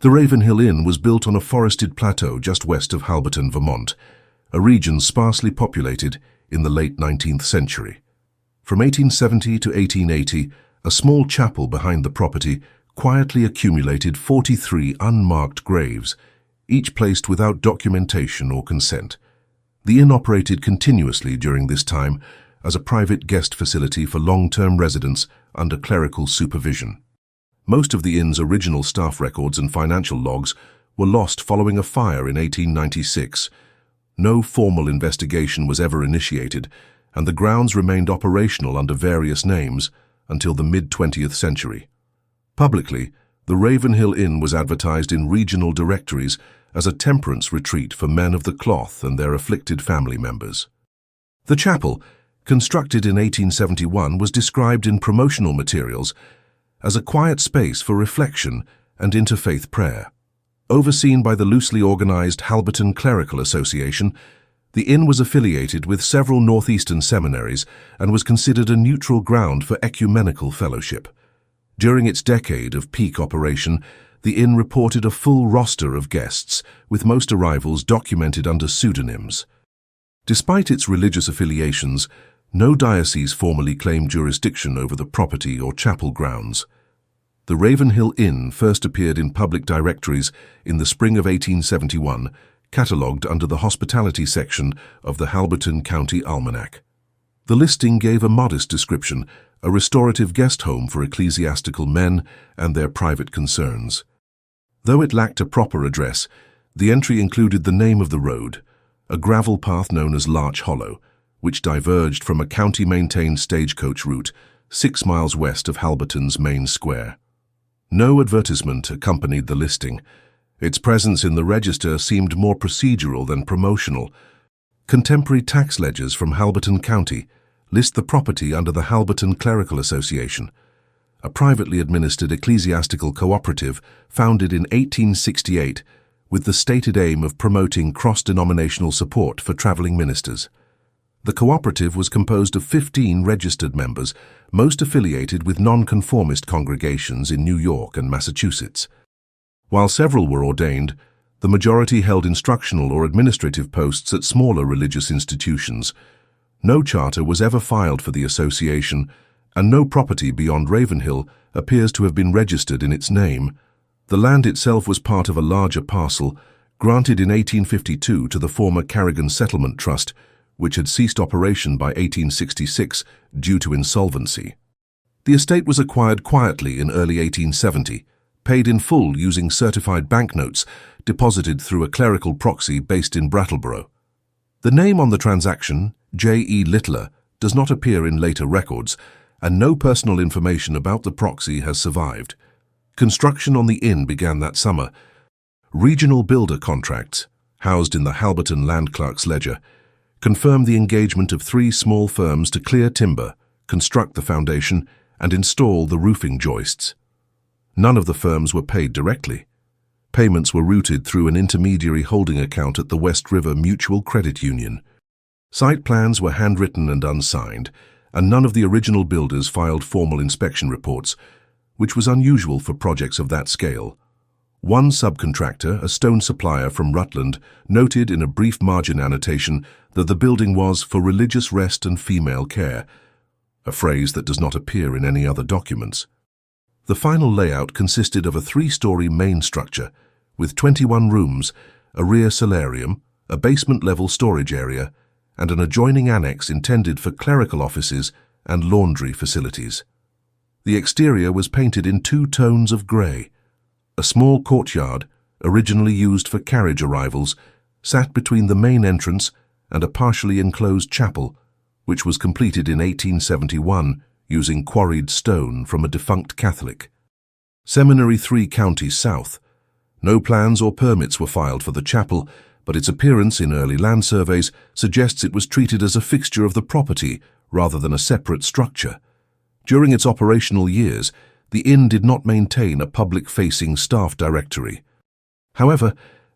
The Ravenhill Inn was built on a forested plateau just west of Halberton, Vermont, a region sparsely populated in the late 19th century. From 1870 to 1880, a small chapel behind the property quietly accumulated 43 unmarked graves, each placed without documentation or consent. The inn operated continuously during this time as a private guest facility for long-term residents under clerical supervision. Most of the inn's original staff records and financial logs were lost following a fire in 1896. No formal investigation was ever initiated, and the grounds remained operational under various names until the mid-20th century. Publicly, the Ravenhill Inn was advertised in regional directories as a temperance retreat for men of the cloth and their afflicted family members. The chapel, constructed in 1871, was described in promotional materials as a quiet space for reflection and interfaith prayer. Overseen by the loosely organized Halberton Clerical Association, the inn was affiliated with several northeastern seminaries and was considered a neutral ground for ecumenical fellowship. During its decade of peak operation, the inn reported a full roster of guests, with most arrivals documented under pseudonyms. Despite its religious affiliations, no diocese formally claimed jurisdiction over the property or chapel grounds. The Ravenhill Inn first appeared in public directories in the spring of 1871, catalogued under the hospitality section of the Halberton County Almanac. The listing gave a modest description: a restorative guest home for ecclesiastical men and their private concerns. Though it lacked a proper address, the entry included the name of the road, a gravel path known as Larch Hollow, which diverged from a county-maintained stagecoach route 6 miles west of Halberton's main square. No advertisement accompanied the listing. Its presence in the register seemed more procedural than promotional. Contemporary tax ledgers from Halberton County list the property under the Halberton Clerical Association, a privately administered ecclesiastical cooperative founded in 1868 with the stated aim of promoting cross-denominational support for traveling ministers. The cooperative was composed of 15 registered members, most affiliated with nonconformist congregations in New York and Massachusetts. While several were ordained, the majority held instructional or administrative posts at smaller religious institutions. No charter was ever filed for the association, and no property beyond Ravenhill appears to have been registered in its name. The land itself was part of a larger parcel, granted in 1852 to the former Carrigan Settlement Trust, which had ceased operation by 1866 due to insolvency. The estate was acquired quietly in early 1870, paid in full using certified banknotes deposited through a clerical proxy based in Brattleboro. The name on the transaction, J.E. Littler, does not appear in later records, and no personal information about the proxy has survived. Construction on the inn began that summer. Regional builder contracts, housed in the Halberton Land Clerk's ledger, confirmed the engagement of 3 small firms to clear timber, construct the foundation, and install the roofing joists. None of the firms were paid directly. Payments were routed through an intermediary holding account at the West River Mutual Credit Union. Site plans were handwritten and unsigned, and none of the original builders filed formal inspection reports, which was unusual for projects of that scale. One subcontractor, a stone supplier from Rutland, noted in a brief margin annotation that the building was for religious rest and female care, a phrase that does not appear in any other documents. The final layout consisted of a 3-story main structure with 21 rooms, a rear solarium, a basement-level storage area, and an adjoining annex intended for clerical offices and laundry facilities. The exterior was painted in 2 tones of grey. A small courtyard, originally used for carriage arrivals, sat between the main entrance and a partially enclosed chapel, which was completed in 1871 using quarried stone from a defunct Catholic. Seminary 3 counties south. No plans or permits were filed for the chapel, but its appearance in early land surveys suggests it was treated as a fixture of the property rather than a separate structure. During its operational years, the inn did not maintain a public-facing staff directory. However,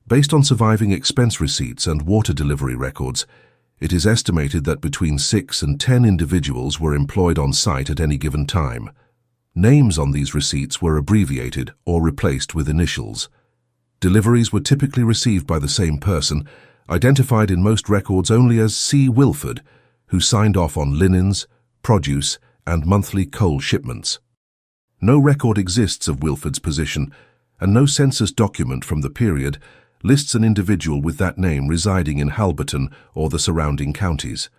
based on surviving expense receipts and water delivery records, it is estimated that between 6 and 10 individuals were employed on site at any given time. Names on these receipts were abbreviated or replaced with initials. Deliveries were typically received by the same person, identified in most records only as C. Wilford, who signed off on linens, produce, and monthly coal shipments. No record exists of Wilford's position, and no census document from the period lists an individual with that name residing in Halberton or the surrounding counties.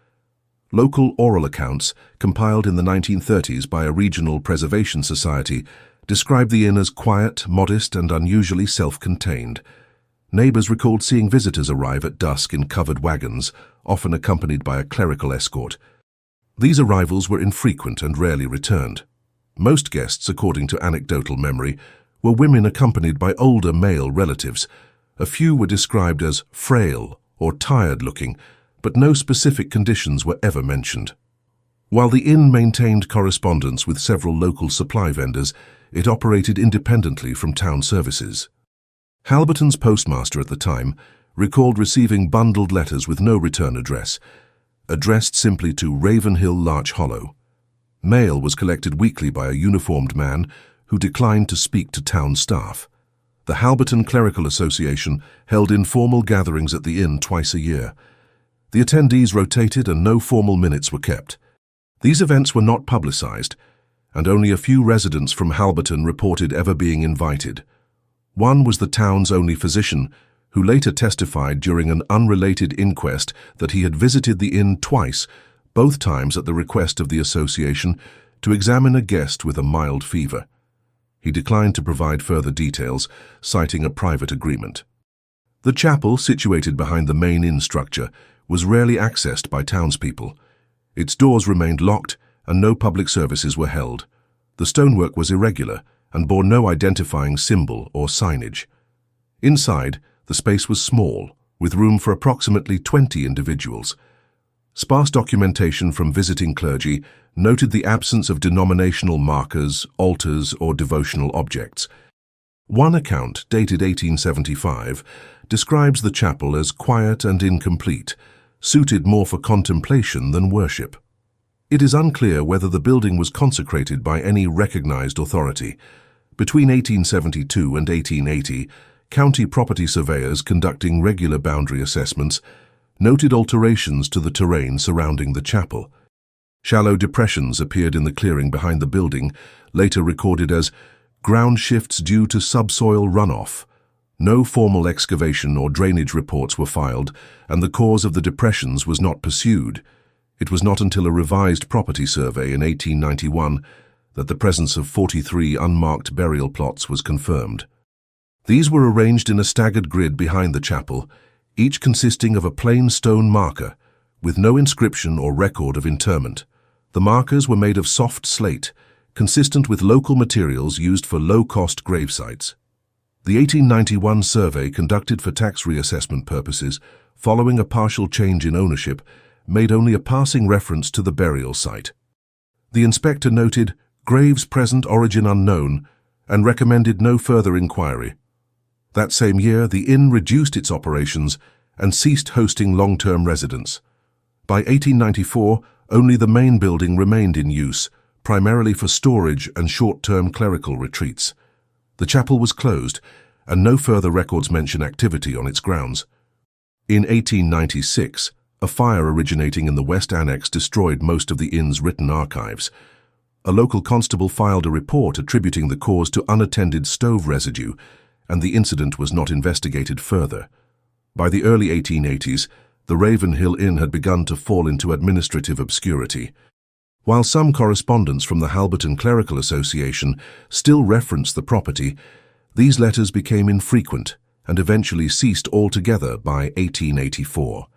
Local oral accounts, compiled in the 1930s by a regional preservation society, described the inn as quiet, modest, and unusually self-contained. Neighbors recalled seeing visitors arrive at dusk in covered wagons, often accompanied by a clerical escort. These arrivals were infrequent and rarely returned. Most guests, according to anecdotal memory, were women accompanied by older male relatives. A few were described as frail or tired-looking, but no specific conditions were ever mentioned. While the inn maintained correspondence with several local supply vendors, it operated independently from town services. Halberton's postmaster at the time recalled receiving bundled letters with no return address, addressed simply to Ravenhill, Larch Hollow. Mail was collected weekly by a uniformed man who declined to speak to town staff. The Halberton Clerical Association held informal gatherings at the inn twice a year. The attendees rotated and no formal minutes were kept. These events were not publicized, and only a few residents from Halberton reported ever being invited. One was the town's only physician, who later testified during an unrelated inquest that he had visited the inn twice, both times at the request of the association, to examine a guest with a mild fever. He declined to provide further details, citing a private agreement. The chapel, situated behind the main inn structure, was rarely accessed by townspeople. Its doors remained locked and no public services were held. The stonework was irregular and bore no identifying symbol or signage. Inside, the space was small, with room for approximately 20 individuals. Sparse documentation from visiting clergy noted the absence of denominational markers, altars, or devotional objects. One account, dated 1875, describes the chapel as quiet and incomplete, suited more for contemplation than worship. It is unclear whether the building was consecrated by any recognized authority. Between 1872 and 1880, county property surveyors conducting regular boundary assessments noted alterations to the terrain surrounding the chapel. Shallow depressions appeared in the clearing behind the building, later recorded as ground shifts due to subsoil runoff. No formal excavation or drainage reports were filed, and the cause of the depressions was not pursued. It was not until a revised property survey in 1891 that the presence of 43 unmarked burial plots was confirmed. These were arranged in a staggered grid behind the chapel, each consisting of a plain stone marker, with no inscription or record of interment. The markers were made of soft slate, consistent with local materials used for low-cost grave sites. The 1891 survey, conducted for tax reassessment purposes, following a partial change in ownership, made only a passing reference to the burial site. The inspector noted, "Graves present origin unknown," and recommended no further inquiry. That same year, the inn reduced its operations and ceased hosting long-term residents. By 1894, only the main building remained in use, primarily for storage and short-term clerical retreats. The chapel was closed, and no further records mention activity on its grounds. In 1896, a fire originating in the West Annex destroyed most of the inn's written archives. A local constable filed a report attributing the cause to unattended stove residue, and the incident was not investigated further. By the early 1880s, the Ravenhill Inn had begun to fall into administrative obscurity. While some correspondence from the Halberton Clerical Association still referenced the property, these letters became infrequent and eventually ceased altogether by 1884.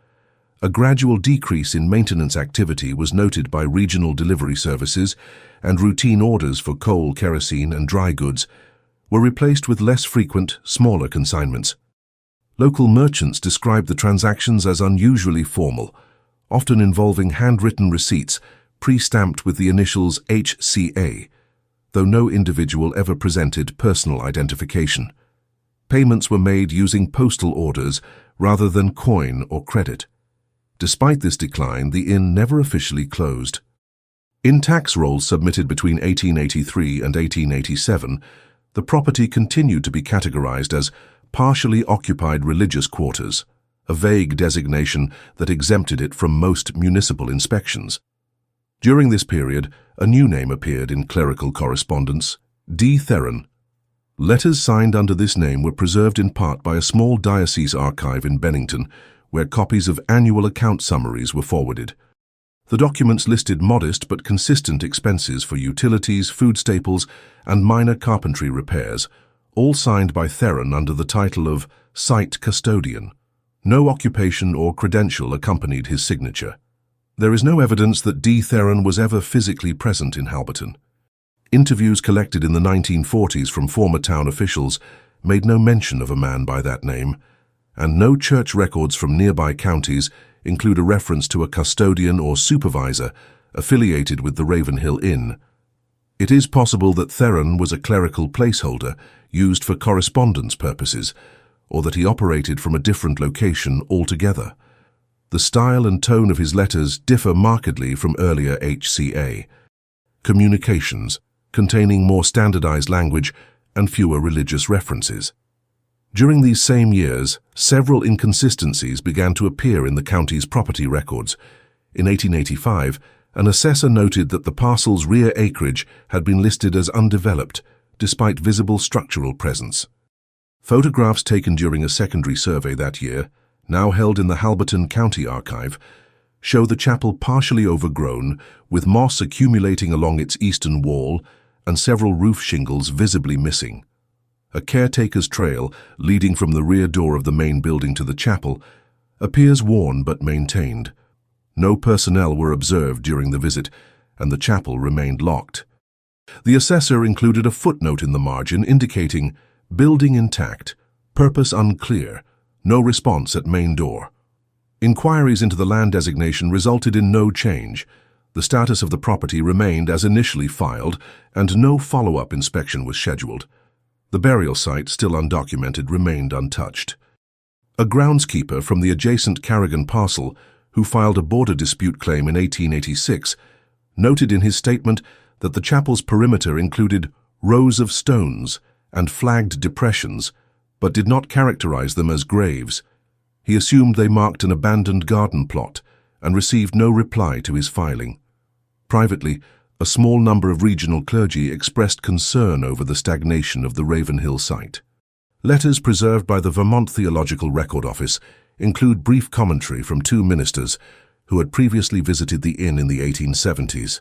A gradual decrease in maintenance activity was noted by regional delivery services, and routine orders for coal, kerosene, and dry goods were replaced with less frequent, smaller consignments. Local merchants described the transactions as unusually formal, often involving handwritten receipts pre-stamped with the initials HCA, though no individual ever presented personal identification. Payments were made using postal orders rather than coin or credit. Despite this decline, the inn never officially closed. In tax rolls submitted between 1883 and 1887, the property continued to be categorized as partially occupied religious quarters, a vague designation that exempted it from most municipal inspections. During this period, a new name appeared in clerical correspondence, D. Theron. Letters signed under this name were preserved in part by a small diocese archive in Bennington, where copies of annual account summaries were forwarded. The documents listed modest but consistent expenses for utilities, food staples, and minor carpentry repairs, all signed by Theron under the title of Site Custodian. No occupation or credential accompanied his signature. There is no evidence that D. Theron was ever physically present in Halberton. Interviews collected in the 1940s from former town officials made no mention of a man by that name, and no church records from nearby counties include a reference to a custodian or supervisor affiliated with the Ravenhill Inn. It is possible that Theron was a clerical placeholder used for correspondence purposes, or that he operated from a different location altogether. The style and tone of his letters differ markedly from earlier HCA communications, containing more standardized language and fewer religious references. During these same years, several inconsistencies began to appear in the county's property records. In 1885, an assessor noted that the parcel's rear acreage had been listed as undeveloped, despite visible structural presence. Photographs taken during a secondary survey that year, now held in the Halberton County Archive, show the chapel partially overgrown, with moss accumulating along its eastern wall and several roof shingles visibly missing. A caretaker's trail, leading from the rear door of the main building to the chapel, appears worn but maintained. No personnel were observed during the visit, and the chapel remained locked. The assessor included a footnote in the margin indicating, "Building intact, purpose unclear, no response at main door." Inquiries into the land designation resulted in no change. The status of the property remained as initially filed, and no follow-up inspection was scheduled. The burial site, still undocumented, remained untouched. A groundskeeper from the adjacent Carrigan parcel, who filed a border dispute claim in 1886, noted in his statement that the chapel's perimeter included rows of stones and flagged depressions, but did not characterize them as graves. He assumed they marked an abandoned garden plot and received no reply to his filing. Privately, a small number of regional clergy expressed concern over the stagnation of the Ravenhill site. Letters preserved by the Vermont Theological Record Office include brief commentary from two ministers who had previously visited the inn in the 1870s.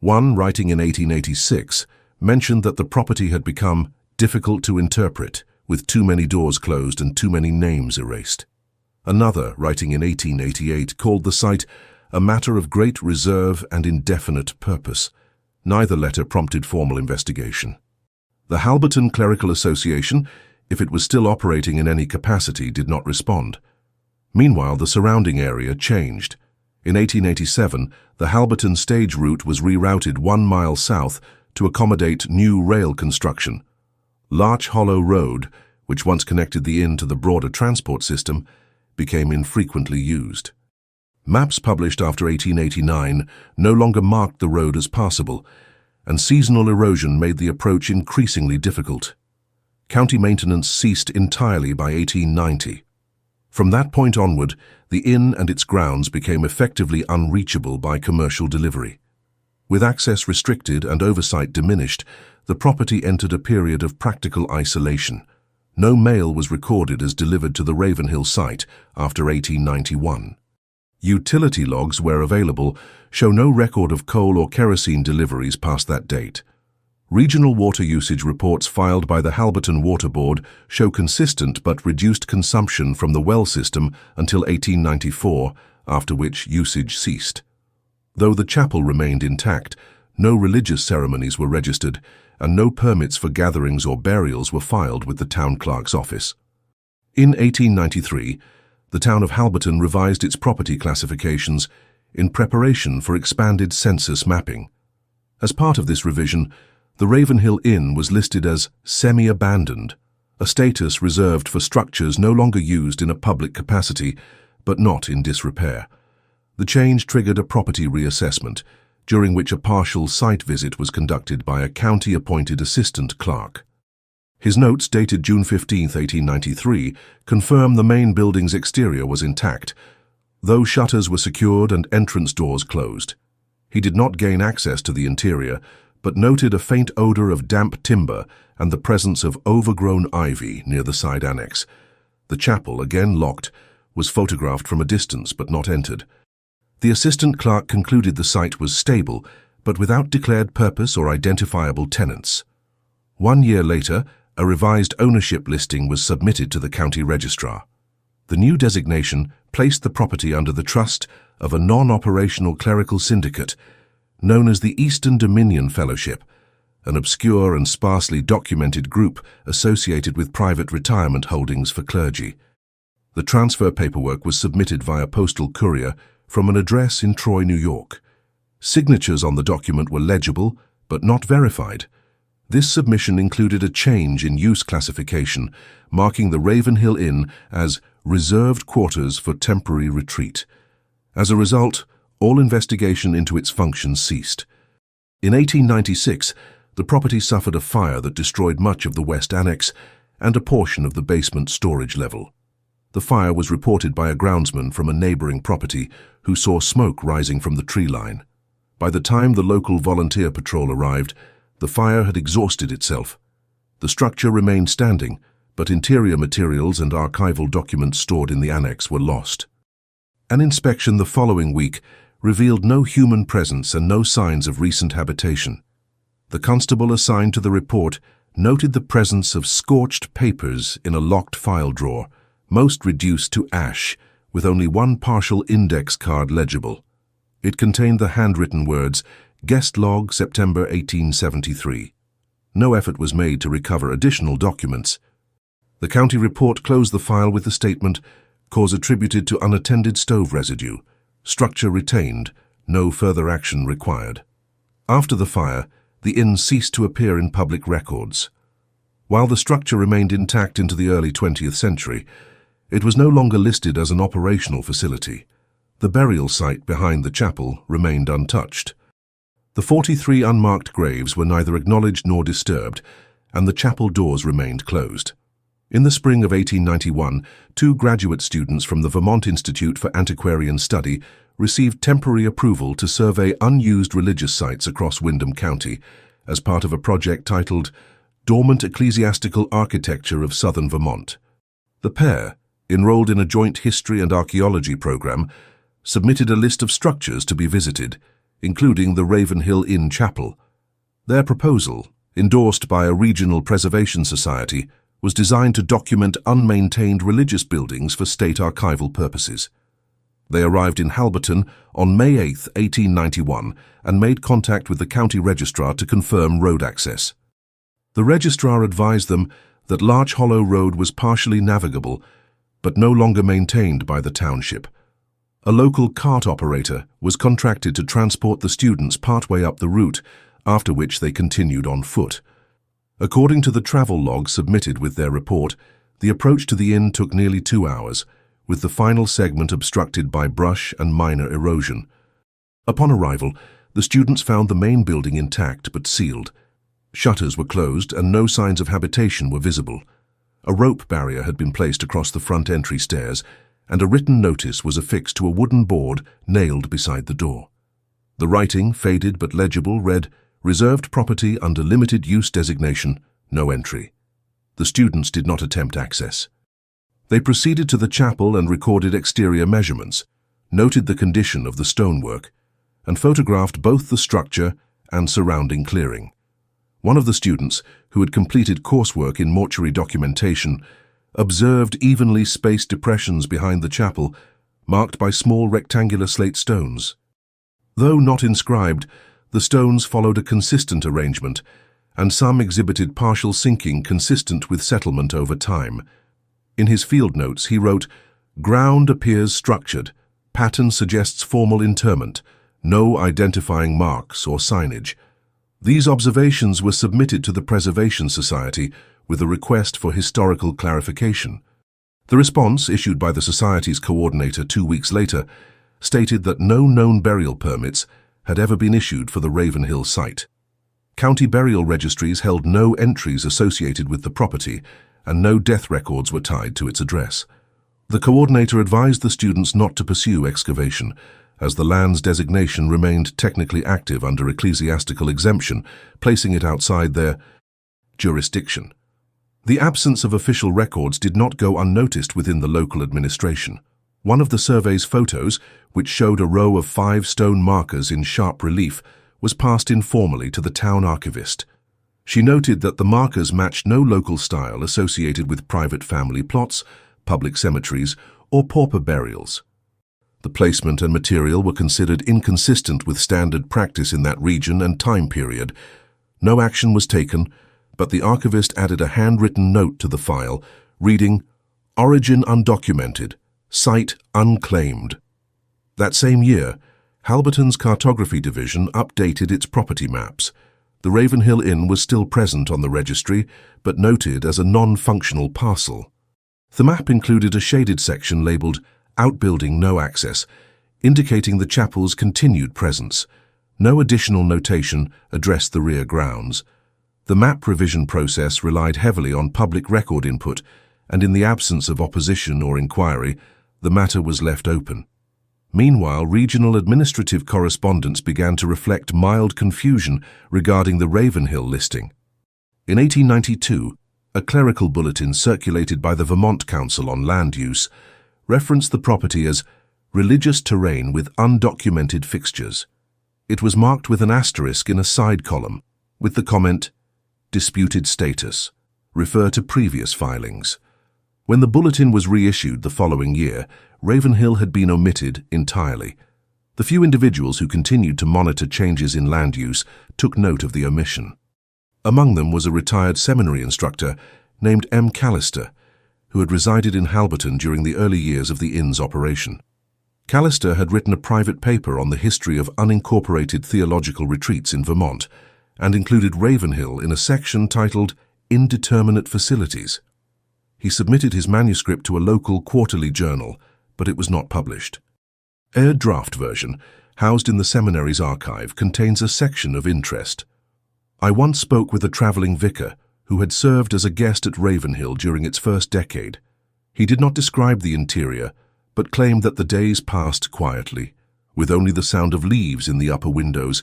One, writing in 1886, mentioned that the property had become difficult to interpret, with too many doors closed and too many names erased. Another, writing in 1888, called the site a matter of great reserve and indefinite purpose. Neither letter prompted formal investigation. The Halberton Clerical Association, if it was still operating in any capacity, did not respond. Meanwhile, the surrounding area changed. In 1887, the Halberton stage route was rerouted 1 mile south to accommodate new rail construction. Larch Hollow Road, which once connected the inn to the broader transport system, became infrequently used. Maps published after 1889 no longer marked the road as passable, and seasonal erosion made the approach increasingly difficult. County maintenance ceased entirely by 1890. From that point onward, the inn and its grounds became effectively unreachable by commercial delivery. With access restricted and oversight diminished, the property entered a period of practical isolation. No mail was recorded as delivered to the Ravenhill site after 1891. Utility logs, where available, show no record of coal or kerosene deliveries past that date. Regional water usage reports filed by the Halberton Water Board show consistent but reduced consumption from the well system until 1894, after which usage ceased. Though the chapel remained intact, no religious ceremonies were registered, and no permits for gatherings or burials were filed with the town clerk's office. In 1893, the town of Halberton revised its property classifications in preparation for expanded census mapping. As part of this revision, the Ravenhill Inn was listed as semi-abandoned, a status reserved for structures no longer used in a public capacity, but not in disrepair. The change triggered a property reassessment, during which a partial site visit was conducted by a county-appointed assistant clerk. His notes, dated June 15, 1893, confirm the main building's exterior was intact, though shutters were secured and entrance doors closed. He did not gain access to the interior, but noted a faint odor of damp timber and the presence of overgrown ivy near the side annex. The chapel, again locked, was photographed from a distance but not entered. The assistant clerk concluded the site was stable, but without declared purpose or identifiable tenants. 1 year later, a revised ownership listing was submitted to the county registrar. The new designation placed the property under the trust of a non-operational clerical syndicate known as the Eastern Dominion Fellowship, an obscure and sparsely documented group associated with private retirement holdings for clergy. The transfer paperwork was submitted via postal courier from an address in Troy, New York. Signatures on the document were legible, but not verified. This submission included a change in use classification, marking the Ravenhill Inn as reserved quarters for temporary retreat. As a result, all investigation into its functions ceased. In 1896, the property suffered a fire that destroyed much of the west annex and a portion of the basement storage level. The fire was reported by a groundsman from a neighboring property who saw smoke rising from the tree line. By the time the local volunteer patrol arrived, the fire had exhausted itself. The structure remained standing, but interior materials and archival documents stored in the annex were lost. An inspection the following week revealed no human presence and no signs of recent habitation. The constable assigned to the report noted the presence of scorched papers in a locked file drawer, most reduced to ash, with only one partial index card legible. It contained the handwritten words, "Guest log, September 1873. No effort was made to recover additional documents. The county report closed the file with the statement, "Cause attributed to unattended stove residue. Structure retained. No further action required." After the fire, the inn ceased to appear in public records. While the structure remained intact into the early 20th century, it was no longer listed as an operational facility. The burial site behind the chapel remained untouched. The 43 unmarked graves were neither acknowledged nor disturbed, and the chapel doors remained closed. In the spring of 1891, 2 graduate students from the Vermont Institute for Antiquarian Study received temporary approval to survey unused religious sites across Windham County as part of a project titled Dormant Ecclesiastical Architecture of Southern Vermont. The pair, enrolled in a joint history and archaeology program, submitted a list of structures to be visited, including the Ravenhill Inn Chapel. Their proposal, endorsed by a regional preservation society, was designed to document unmaintained religious buildings for state archival purposes. They arrived in Halberton on May 8, 1891, and made contact with the county registrar to confirm road access. The registrar advised them that Larch Hollow Road was partially navigable, but no longer maintained by the township. A local cart operator was contracted to transport the students partway up the route, after which they continued on foot. According to the travel log submitted with their report, the approach to the inn took nearly 2 hours, with the final segment obstructed by brush and minor erosion. Upon arrival, the students found the main building intact but sealed. Shutters were closed and no signs of habitation were visible. A rope barrier had been placed across the front entry stairs, and a written notice was affixed to a wooden board nailed beside the door. The writing, faded but legible, read, "Reserved property under limited use designation, no entry." The students did not attempt access. They proceeded to the chapel and recorded exterior measurements, noted the condition of the stonework, and photographed both the structure and surrounding clearing. One of the students, who had completed coursework in mortuary documentation, observed evenly spaced depressions behind the chapel, marked by small rectangular slate stones. Though not inscribed, the stones followed a consistent arrangement, and some exhibited partial sinking consistent with settlement over time. In his field notes, he wrote, "Ground appears structured. Pattern suggests formal interment. No identifying marks or signage." These observations were submitted to the Preservation Society with a request for historical clarification. The response, issued by the Society's coordinator 2 weeks later, stated that no known burial permits had ever been issued for the Ravenhill site. County burial registries held no entries associated with the property, and no death records were tied to its address. The coordinator advised the students not to pursue excavation, as the land's designation remained technically active under ecclesiastical exemption, placing it outside their jurisdiction. The absence of official records did not go unnoticed within the local administration. One of the survey's photos, which showed a row of 5 stone markers in sharp relief, was passed informally to the town archivist. She noted that the markers matched no local style associated with private family plots, public cemeteries, or pauper burials. The placement and material were considered inconsistent with standard practice in that region and time period. No action was taken, but the archivist added a handwritten note to the file, reading, "Origin undocumented, site unclaimed." That same year, Halberton's cartography division updated its property maps. The Ravenhill Inn was still present on the registry, but noted as a non-functional parcel. The map included a shaded section labelled "Outbuilding No Access," indicating the chapel's continued presence. No additional notation addressed the rear grounds. The map revision process relied heavily on public record input, and in the absence of opposition or inquiry, the matter was left open. Meanwhile, regional administrative correspondence began to reflect mild confusion regarding the Ravenhill listing. In 1892, a clerical bulletin circulated by the Vermont Council on Land Use referenced the property as religious terrain with undocumented fixtures. It was marked with an asterisk in a side column, with the comment, "Disputed status. Refer to previous filings." When the bulletin was reissued the following year, Ravenhill had been omitted entirely. The few individuals who continued to monitor changes in land use took note of the omission. Among them was a retired seminary instructor named M. Callister, who had resided in Halberton during the early years of the inn's operation. Callister had written a private paper on the history of unincorporated theological retreats in Vermont, and included Ravenhill in a section titled Indeterminate Facilities. He submitted his manuscript to a local quarterly journal, but it was not published. A draft version, housed in the seminary's archive, contains a section of interest. "I once spoke with a traveling vicar who had served as a guest at Ravenhill during its first decade. He did not describe the interior, but claimed that the days passed quietly, with only the sound of leaves in the upper windows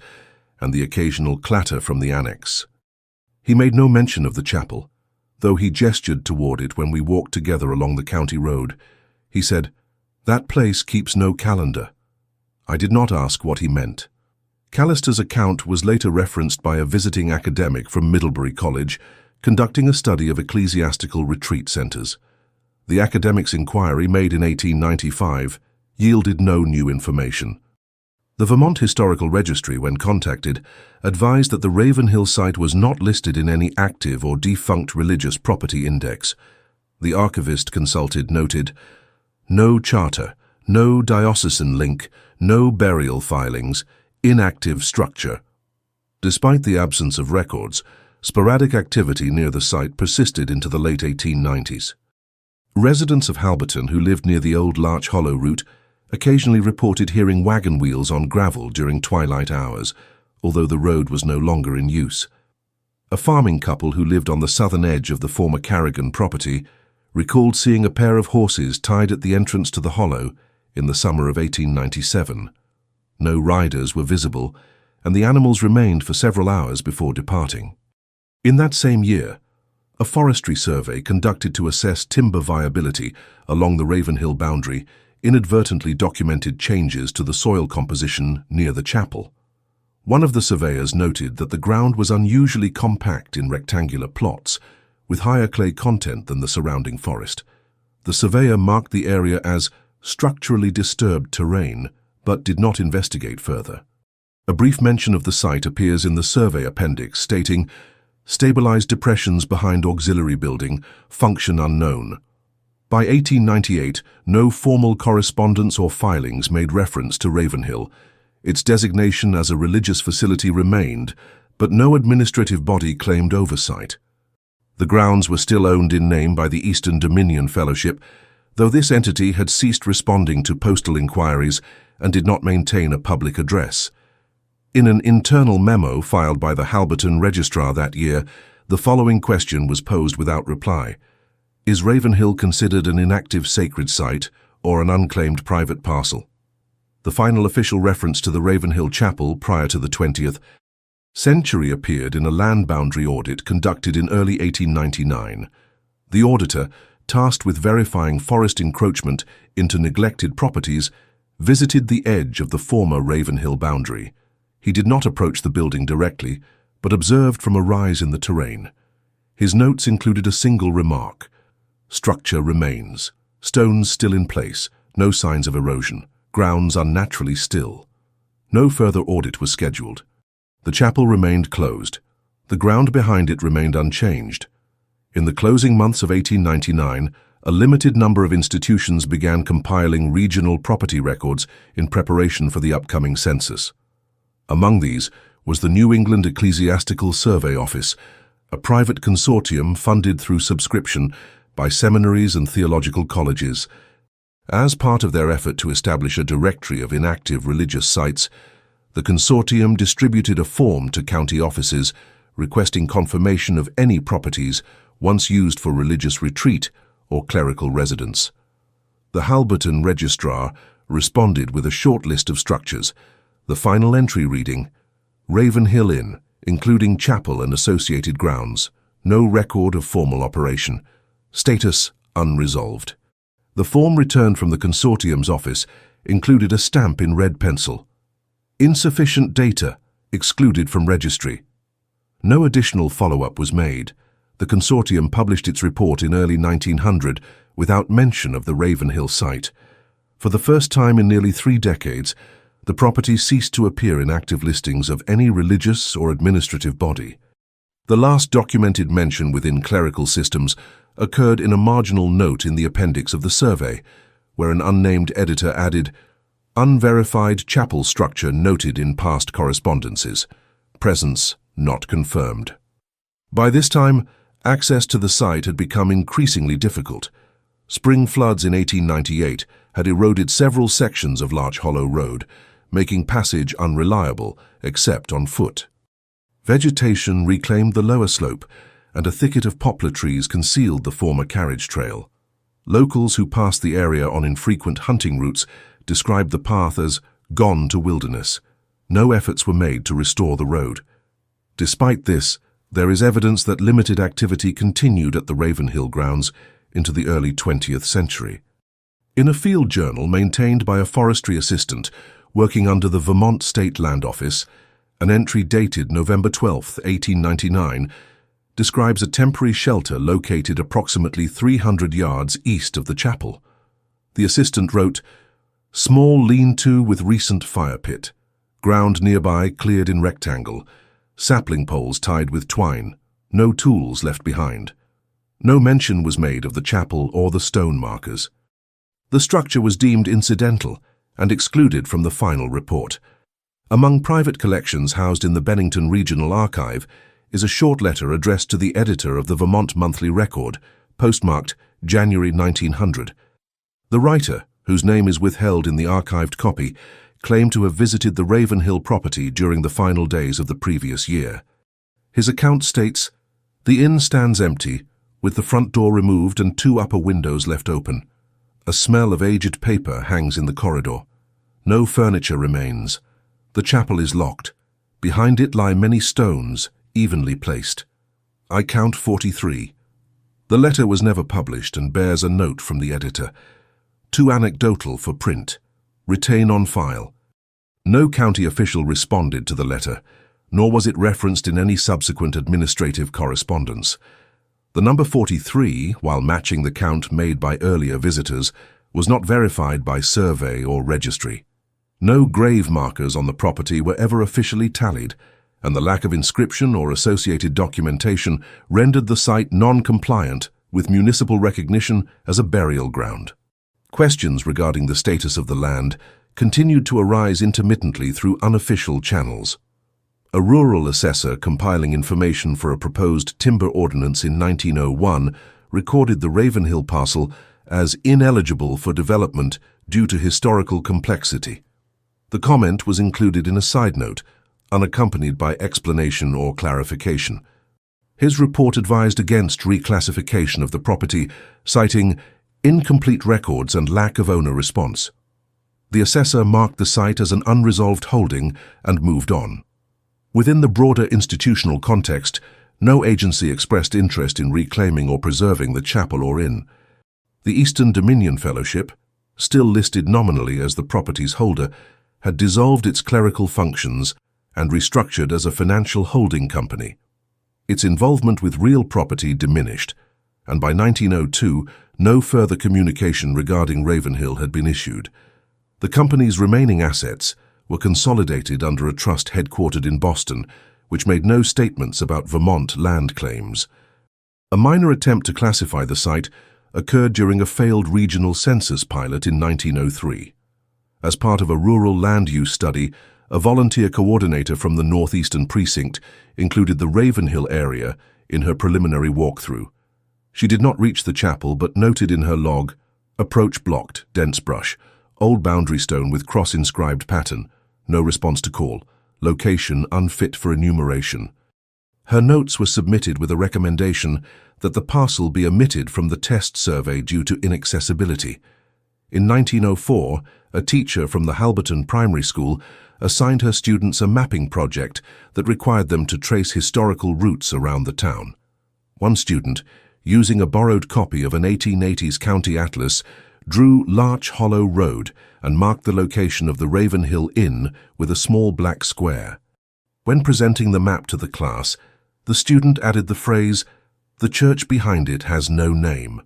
and the occasional clatter from the annex. He made no mention of the chapel, though he gestured toward it when we walked together along the county road. He said, 'That place keeps no calendar.' I did not ask what he meant." Callister's account was later referenced by a visiting academic from Middlebury College, conducting a study of ecclesiastical retreat centers. The academic's inquiry, made in 1895, yielded no new information. The Vermont Historical Registry, when contacted, advised that the Ravenhill site was not listed in any active or defunct religious property index. The archivist consulted noted, "No charter, no diocesan link, no burial filings, inactive structure." Despite the absence of records, sporadic activity near the site persisted into the late 1890s. Residents of Halberton who lived near the old Larch Hollow route occasionally reported hearing wagon wheels on gravel during twilight hours, although the road was no longer in use. A farming couple who lived on the southern edge of the former Carrigan property recalled seeing a pair of horses tied at the entrance to the hollow in the summer of 1897. No riders were visible, and the animals remained for several hours before departing. In that same year, a forestry survey conducted to assess timber viability along the Ravenhill boundary inadvertently documented changes to the soil composition near the chapel. One of the surveyors noted that the ground was unusually compact in rectangular plots, with higher clay content than the surrounding forest. The surveyor marked the area as structurally disturbed terrain, but did not investigate further. A brief mention of the site appears in the survey appendix stating, "Stabilized depressions behind auxiliary building, function unknown." By 1898, no formal correspondence or filings made reference to Ravenhill. Its designation as a religious facility remained, but no administrative body claimed oversight. The grounds were still owned in name by the Eastern Dominion Fellowship, though this entity had ceased responding to postal inquiries and did not maintain a public address. In an internal memo filed by the Halberton Registrar that year, the following question was posed without reply. Is Ravenhill considered an inactive sacred site or an unclaimed private parcel? The final official reference to the Ravenhill Chapel prior to the 20th century appeared in a land boundary audit conducted in early 1899. The auditor, tasked with verifying forest encroachment into neglected properties, visited the edge of the former Ravenhill boundary. He did not approach the building directly, but observed from a rise in the terrain. His notes included a single remark: structure remains, stones still in place, no signs of erosion, grounds unnaturally still. No further audit was scheduled. The chapel remained closed. The ground behind it remained unchanged. In the closing months of 1899, a limited number of institutions began compiling regional property records in preparation for the upcoming census. Among these was the New England Ecclesiastical Survey Office, a private consortium funded through subscription by seminaries and theological colleges. As part of their effort to establish a directory of inactive religious sites, the consortium distributed a form to county offices requesting confirmation of any properties once used for religious retreat or clerical residence. The Halberton Registrar responded with a short list of structures, the final entry reading, Ravenhill Inn, including chapel and associated grounds, no record of formal operation, status unresolved. The form returned from the consortium's office included a stamp in red pencil. Insufficient data, excluded from registry. No additional follow-up was made. The consortium published its report in early 1900 without mention of the Ravenhill site. For the first time in nearly 3 decades, the property ceased to appear in active listings of any religious or administrative body. The last documented mention within clerical systems occurred in a marginal note in the appendix of the survey, where an unnamed editor added, "Unverified chapel structure noted in past correspondences. Presence not confirmed." By this time, access to the site had become increasingly difficult. Spring floods in 1898 had eroded several sections of Larch Hollow Road, making passage unreliable except on foot. Vegetation reclaimed the lower slope, and a thicket of poplar trees concealed the former carriage trail. Locals who passed the area on infrequent hunting routes described the path as gone to wilderness. No efforts were made to restore the road. Despite this, there is evidence that limited activity continued at the Ravenhill grounds into the early 20th century. In a field journal maintained by a forestry assistant working under the Vermont State Land Office, an entry dated November 12, 1899, describes a temporary shelter located approximately 300 yards east of the chapel. The assistant wrote, "Small lean-to with recent fire pit. Ground nearby cleared in rectangle. Sapling poles tied with twine. No tools left behind." No mention was made of the chapel or the stone markers. The structure was deemed incidental and excluded from the final report. Among private collections housed in the Bennington Regional Archive is a short letter addressed to the editor of the Vermont Monthly Record, postmarked January 1900. The writer, whose name is withheld in the archived copy, claimed to have visited the Ravenhill property during the final days of the previous year. His account states, "The inn stands empty, with the front door removed and 2 upper windows left open. A smell of aged paper hangs in the corridor. No furniture remains. The chapel is locked. Behind it lie many stones, evenly placed. I count 43. The letter was never published and bears a note from the editor. Too anecdotal for print. Retain on file. No county official responded to the letter, nor was it referenced in any subsequent administrative correspondence. The number 43, while matching the count made by earlier visitors, was not verified by survey or registry. No grave markers on the property were ever officially tallied, and the lack of inscription or associated documentation rendered the site non-compliant with municipal recognition as a burial ground. Questions regarding the status of the land continued to arise intermittently through unofficial channels. A rural assessor compiling information for a proposed timber ordinance in 1901 recorded the Ravenhill parcel as ineligible for development due to historical complexity. The comment was included in a side note, unaccompanied by explanation or clarification. His report advised against reclassification of the property, citing incomplete records and lack of owner response. The assessor marked the site as an unresolved holding and moved on. Within the broader institutional context, no agency expressed interest in reclaiming or preserving the chapel or inn. The Eastern Dominion Fellowship, still listed nominally as the property's holder, had dissolved its clerical functions and restructured as a financial holding company. Its involvement with real property diminished, and by 1902, no further communication regarding Ravenhill had been issued. The company's remaining assets were consolidated under a trust headquartered in Boston, which made no statements about Vermont land claims. A minor attempt to classify the site occurred during a failed regional census pilot in 1903. As part of a rural land use study, a volunteer coordinator from the Northeastern Precinct included the Ravenhill area in her preliminary walkthrough. She did not reach the chapel but noted in her log, "Approach blocked, dense brush, old boundary stone with cross-inscribed pattern, no response to call, location unfit for enumeration." Her notes were submitted with a recommendation that the parcel be omitted from the test survey due to inaccessibility. In 1904, a teacher from the Halberton Primary School assigned her students a mapping project that required them to trace historical routes around the town. One student, using a borrowed copy of an 1880s county atlas, drew Larch Hollow Road and marked the location of the Ravenhill Inn with a small black square. When presenting the map to the class, the student added the phrase, "The church behind it has no name."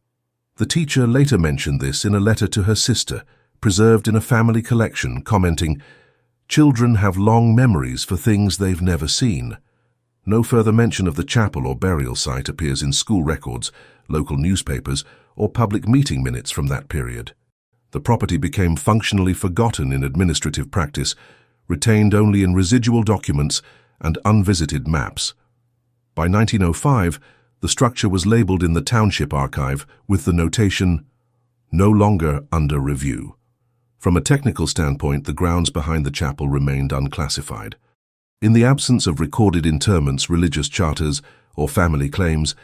The teacher later mentioned this in a letter to her sister, preserved in a family collection, commenting, "Children have long memories for things they've never seen." No further mention of the chapel or burial site appears in school records, local newspapers, or public meeting minutes from that period. The property became functionally forgotten in administrative practice, retained only in residual documents and unvisited maps. By 1905, the structure was labeled in the Township Archive with the notation, "No longer under review." From a technical standpoint, the grounds behind the chapel remained unclassified. In the absence of recorded interments, religious charters, or family claims,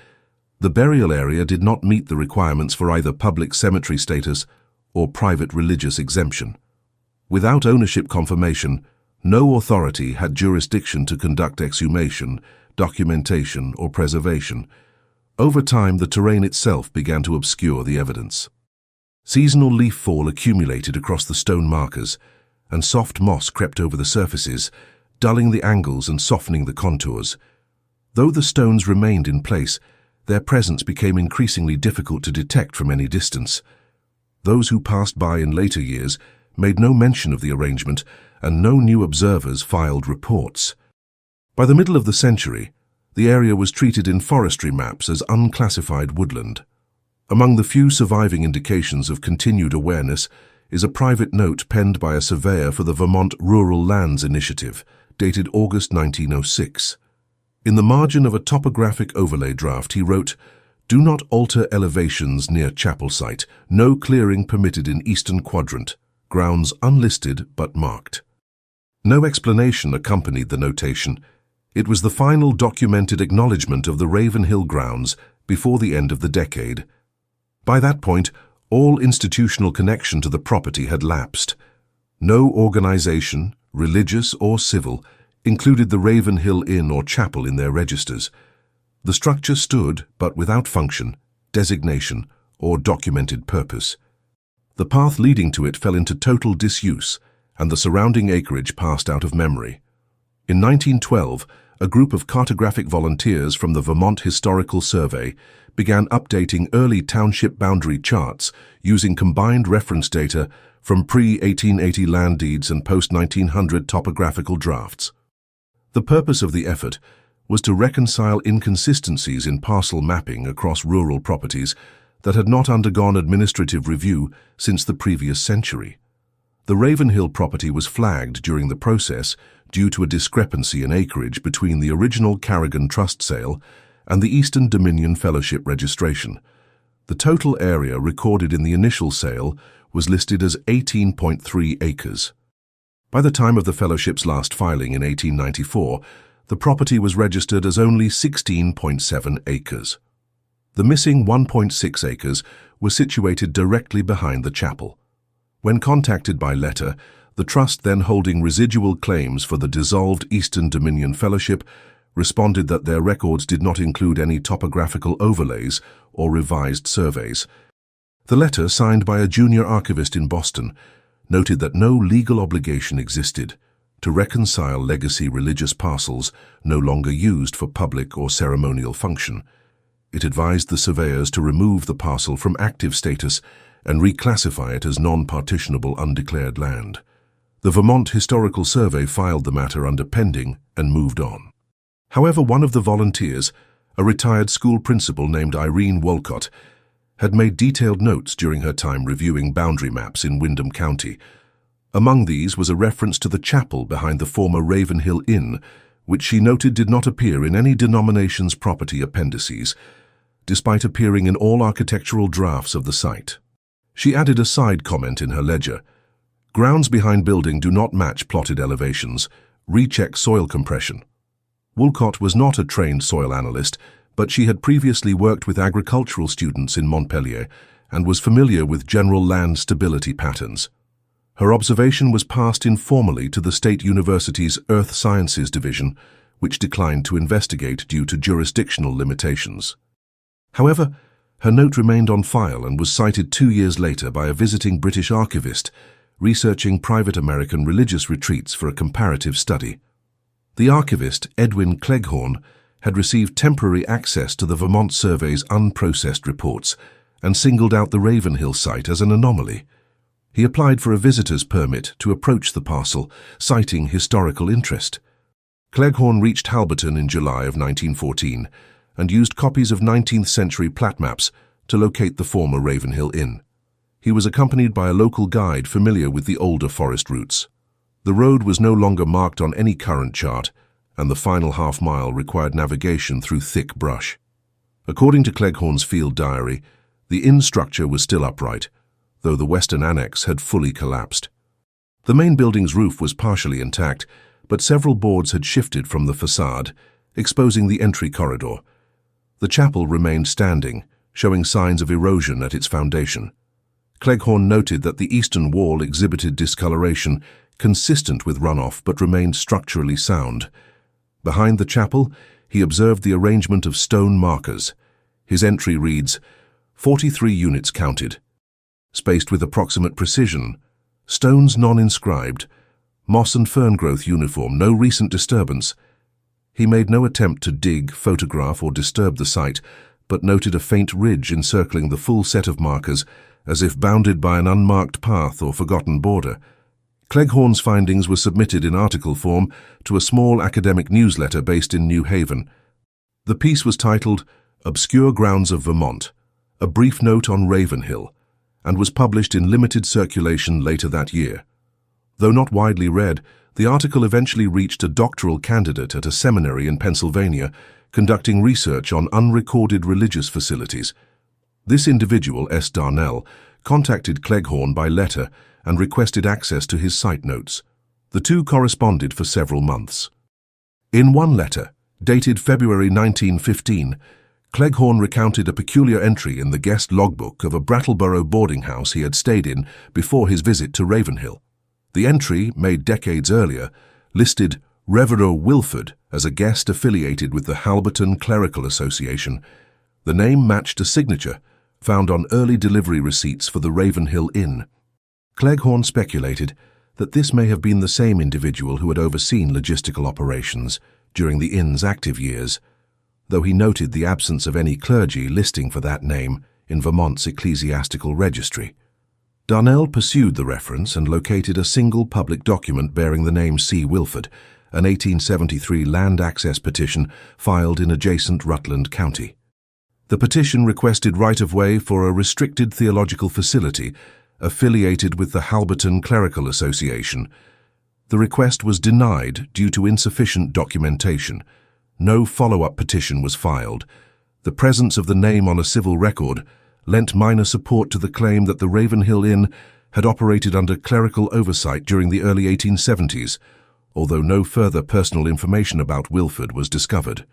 the burial area did not meet the requirements for either public cemetery status or private religious exemption. Without ownership confirmation, no authority had jurisdiction to conduct exhumation, documentation, or preservation. Over time, the terrain itself began to obscure the evidence. Seasonal leaf fall accumulated across the stone markers, and soft moss crept over the surfaces, dulling the angles and softening the contours. Though the stones remained in place, their presence became increasingly difficult to detect from any distance. Those who passed by in later years made no mention of the arrangement, and no new observers filed reports. By the middle of the century, the area was treated in forestry maps as unclassified woodland. Among the few surviving indications of continued awareness is a private note penned by a surveyor for the Vermont Rural Lands Initiative, dated August 1906. In the margin of a topographic overlay draft, he wrote, "Do not alter elevations near chapel site. No clearing permitted in eastern quadrant. Grounds unlisted but marked." No explanation accompanied the notation. It was the final documented acknowledgement of the Ravenhill grounds before the end of the decade. By that point, all institutional connection to the property had lapsed. No organization, religious or civil, included the Ravenhill Inn or chapel in their registers. The structure stood, but without function, designation, or documented purpose. The path leading to it fell into total disuse, and the surrounding acreage passed out of memory. In 1912, a group of cartographic volunteers from the Vermont Historical Survey began updating early township boundary charts using combined reference data from pre-1880 land deeds and post-1900 topographical drafts. The purpose of the effort was to reconcile inconsistencies in parcel mapping across rural properties that had not undergone administrative review since the previous century. The Ravenhill property was flagged during the process due to a discrepancy in acreage between the original Carrigan Trust sale and the Eastern Dominion Fellowship registration. The total area recorded in the initial sale was listed as 18.3 acres. By the time of the fellowship's last filing in 1894, the property was registered as only 16.7 acres. The missing 1.6 acres was situated directly behind the chapel. When contacted by letter, the trust, then holding residual claims for the dissolved Eastern Dominion Fellowship, responded that their records did not include any topographical overlays or revised surveys. The letter, signed by a junior archivist in Boston, noted that no legal obligation existed to reconcile legacy religious parcels no longer used for public or ceremonial function. It advised the surveyors to remove the parcel from active status and reclassify it as non-partitionable undeclared land. The Vermont Historical Survey filed the matter under pending and moved on. However, one of the volunteers, a retired school principal named Irene Wolcott, had made detailed notes during her time reviewing boundary maps in Windham County. Among these was a reference to the chapel behind the former Ravenhill Inn, which she noted did not appear in any denomination's property appendices, despite appearing in all architectural drafts of the site. She added a side comment in her ledger: "Grounds behind building do not match plotted elevations. Recheck soil compression." Wolcott was not a trained soil analyst, but she had previously worked with agricultural students in Montpelier and was familiar with general land stability patterns. Her observation was passed informally to the State University's Earth Sciences Division, which declined to investigate due to jurisdictional limitations. However, her note remained on file and was cited 2 years later by a visiting British archivist researching private American religious retreats for a comparative study. The archivist, Edwin Cleghorn, had received temporary access to the Vermont Survey's unprocessed reports and singled out the Ravenhill site as an anomaly. He applied for a visitor's permit to approach the parcel, citing historical interest. Cleghorn reached Halberton in July of 1914 and used copies of 19th-century plat maps to locate the former Ravenhill Inn. He was accompanied by a local guide familiar with the older forest routes. The road was no longer marked on any current chart, and the final half-mile required navigation through thick brush. According to Cleghorn's field diary, the inn structure was still upright, though the western annex had fully collapsed. The main building's roof was partially intact, but several boards had shifted from the facade, exposing the entry corridor. The chapel remained standing, showing signs of erosion at its foundation. Cleghorn noted that the eastern wall exhibited discoloration, consistent with runoff, but remained structurally sound. Behind the chapel, he observed the arrangement of stone markers. His entry reads, 43 units counted, spaced with approximate precision, stones non-inscribed, moss and fern growth uniform, no recent disturbance. He made no attempt to dig, photograph, or disturb the site, but noted a faint ridge encircling the full set of markers, as if bounded by an unmarked path or forgotten border. Cleghorn's findings were submitted in article form to a small academic newsletter based in New Haven. The piece was titled Obscure Grounds of Vermont, a brief note on Ravenhill, and was published in limited circulation later that year. Though not widely read, the article eventually reached a doctoral candidate at a seminary in Pennsylvania conducting research on unrecorded religious facilities. This individual, S. Darnell, contacted Cleghorn by letter and requested access to his site notes. The two corresponded for several months. In one letter, dated February 1915, Cleghorn recounted a peculiar entry in the guest logbook of a Brattleboro boarding house he had stayed in before his visit to Ravenhill. The entry, made decades earlier, listed Reverend Wilford as a guest affiliated with the Halberton Clerical Association. The name matched a signature found on early delivery receipts for the Ravenhill Inn. Cleghorn speculated that this may have been the same individual who had overseen logistical operations during the inn's active years, though he noted the absence of any clergy listing for that name in Vermont's ecclesiastical registry. Darnell pursued the reference and located a single public document bearing the name C. Wilford, an 1873 land access petition filed in adjacent Rutland County. The petition requested right-of-way for a restricted theological facility affiliated with the Halberton Clerical Association. The request was denied due to insufficient documentation. No follow-up petition was filed. The presence of the name on a civil record lent minor support to the claim that the Ravenhill Inn had operated under clerical oversight during the early 1870s, although no further personal information about Wilford was discovered.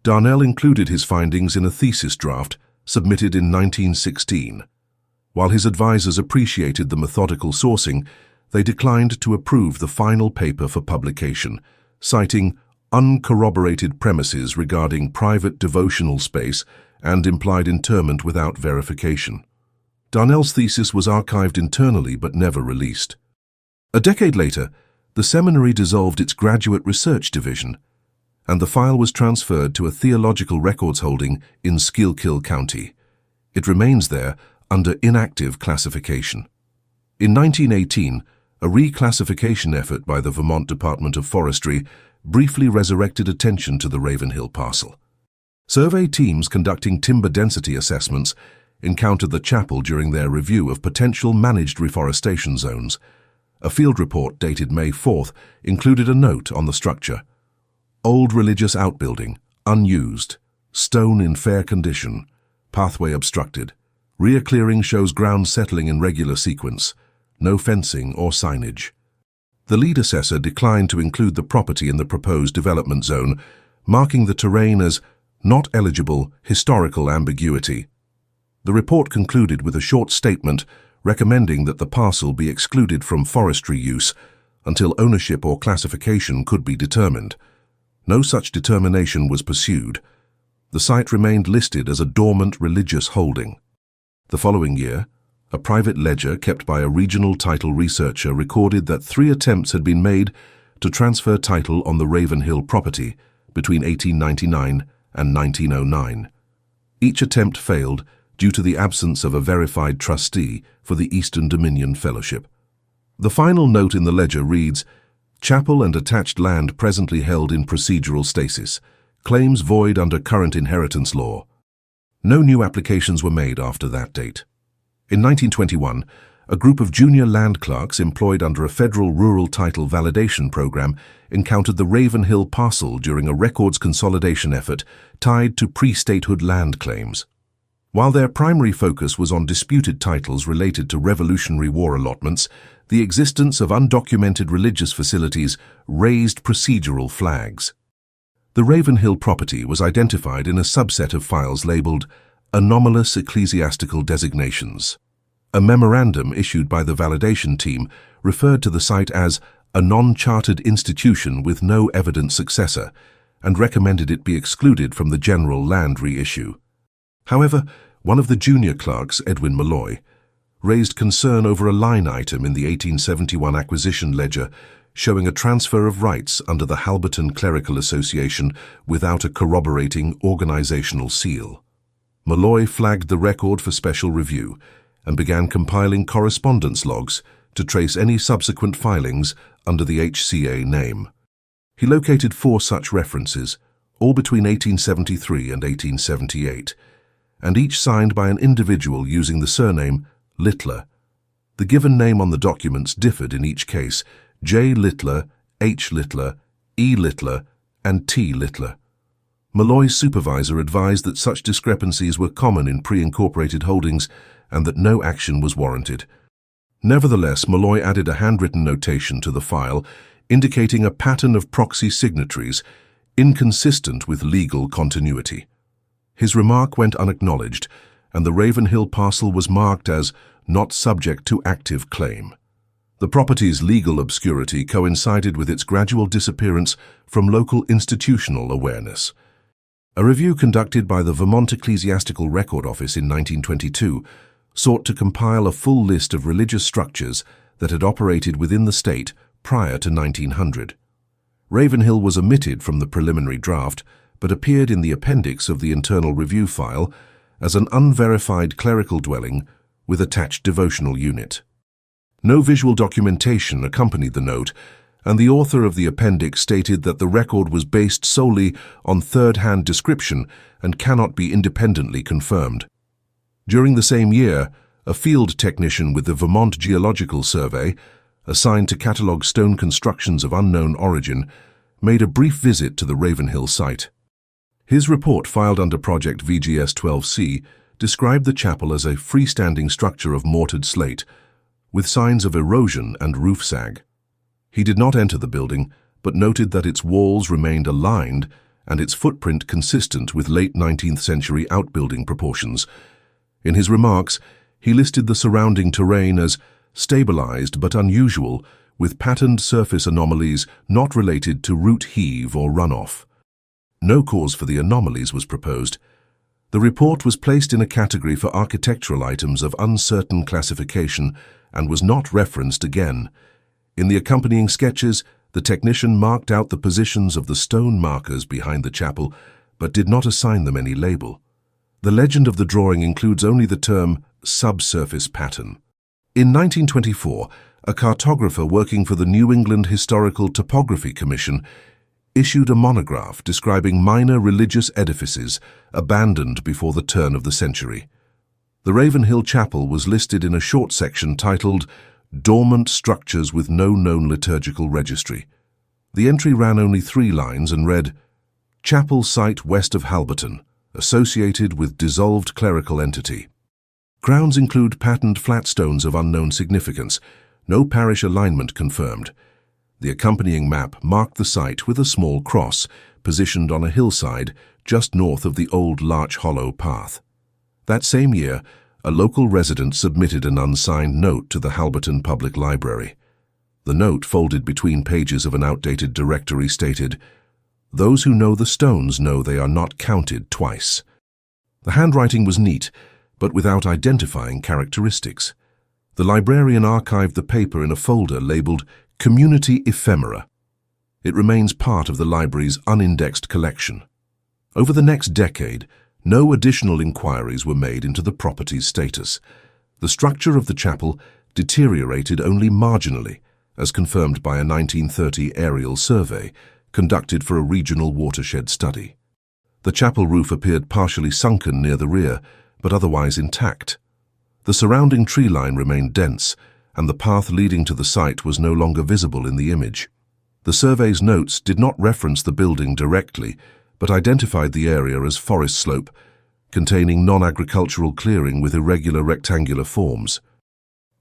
Darnell included his findings in a thesis draft submitted in 1916. While his advisors appreciated the methodical sourcing, they declined to approve the final paper for publication, citing uncorroborated premises regarding private devotional space and implied interment without verification. Darnell's thesis was archived internally but never released. A decade later, the seminary dissolved its graduate research division, and the file was transferred to a theological records holding in Schuylkill County. It remains there under inactive classification. In 1918, a reclassification effort by the Vermont Department of Forestry briefly resurrected attention to the Ravenhill parcel. Survey teams conducting timber density assessments encountered the chapel during their review of potential managed reforestation zones. A field report dated May 4th included a note on the structure. Old religious outbuilding, unused, stone in fair condition, pathway obstructed. Rear clearing shows ground settling in regular sequence, no fencing or signage. The lead assessor declined to include the property in the proposed development zone, marking the terrain as not eligible historical ambiguity. The report concluded with a short statement recommending that the parcel be excluded from forestry use until ownership or classification could be determined. No such determination was pursued. The site remained listed as a dormant religious holding. The following year, a private ledger kept by a regional title researcher recorded that 3 attempts had been made to transfer title on the Ravenhill property between 1899 and 1909. Each attempt failed due to the absence of a verified trustee for the Eastern Dominion Fellowship. The final note in the ledger reads, "Chapel and attached land presently held in procedural stasis. Claims void under current inheritance law." No new applications were made after that date. In 1921, a group of junior land clerks employed under a federal rural title validation program encountered the Ravenhill parcel during a records consolidation effort tied to pre-statehood land claims. While their primary focus was on disputed titles related to Revolutionary War allotments, the existence of undocumented religious facilities raised procedural flags. The Ravenhill property was identified in a subset of files labeled Anomalous Ecclesiastical Designations. A memorandum issued by the validation team referred to the site as a non-chartered institution with no evident successor and recommended it be excluded from the general land reissue. However, one of the junior clerks, Edwin Malloy, raised concern over a line item in the 1871 acquisition ledger showing a transfer of rights under the Halberton Clerical Association without a corroborating organizational seal. Malloy flagged the record for special review and began compiling correspondence logs to trace any subsequent filings under the HCA name. He located 4 such references, all between 1873 and 1878, and each signed by an individual using the surname Littler. The given name on the documents differed in each case: J. Littler, H. Littler, E. Littler, and T. Littler. Malloy's supervisor advised that such discrepancies were common in pre-incorporated holdings and that no action was warranted. Nevertheless, Malloy added a handwritten notation to the file indicating a pattern of proxy signatories inconsistent with legal continuity. His remark went unacknowledged, and the Ravenhill parcel was marked as not subject to active claim. The property's legal obscurity coincided with its gradual disappearance from local institutional awareness. A review conducted by the Vermont Ecclesiastical Record Office in 1922 sought to compile a full list of religious structures that had operated within the state prior to 1900. Ravenhill was omitted from the preliminary draft, but appeared in the appendix of the internal review file as an unverified clerical dwelling with attached devotional unit. No visual documentation accompanied the note, and the author of the appendix stated that the record was based solely on third-hand description and cannot be independently confirmed. During the same year, a field technician with the Vermont Geological Survey, assigned to catalogue stone constructions of unknown origin, made a brief visit to the Ravenhill site. His report, filed under Project VGS-12C, described the chapel as a freestanding structure of mortared slate, with signs of erosion and roof sag. He did not enter the building, but noted that its walls remained aligned and its footprint consistent with late 19th century outbuilding proportions. In his remarks, he listed the surrounding terrain as stabilized but unusual, with patterned surface anomalies not related to root heave or runoff. No cause for the anomalies was proposed. The report was placed in a category for architectural items of uncertain classification and was not referenced again. In the accompanying sketches, the technician marked out the positions of the stone markers behind the chapel, but did not assign them any label. The legend of the drawing includes only the term subsurface pattern. In 1924, a cartographer working for the New England Historical Topography Commission issued a monograph describing minor religious edifices abandoned before the turn of the century. The Ravenhill Chapel was listed in a short section titled Dormant Structures with No Known Liturgical Registry. The entry ran only 3 lines and read, Chapel site west of Halberton, associated with dissolved clerical entity. Grounds include patterned flat stones of unknown significance, no parish alignment confirmed. The accompanying map marked the site with a small cross, positioned on a hillside just north of the old Larch Hollow path. That same year, a local resident submitted an unsigned note to the Halberton Public Library. The note, folded between pages of an outdated directory, stated, "Those who know the stones know they are not counted twice." The handwriting was neat, but without identifying characteristics. The librarian archived the paper in a folder labeled Community Ephemera. It remains part of the library's unindexed collection. Over the next decade, no additional inquiries were made into the property's status. The structure of the chapel deteriorated only marginally, as confirmed by a 1930 aerial survey conducted for a regional watershed study. The chapel roof appeared partially sunken near the rear, but otherwise intact. The surrounding tree line remained dense, and the path leading to the site was no longer visible in the image. The survey's notes did not reference the building directly, but identified the area as forest slope, containing non-agricultural clearing with irregular rectangular forms.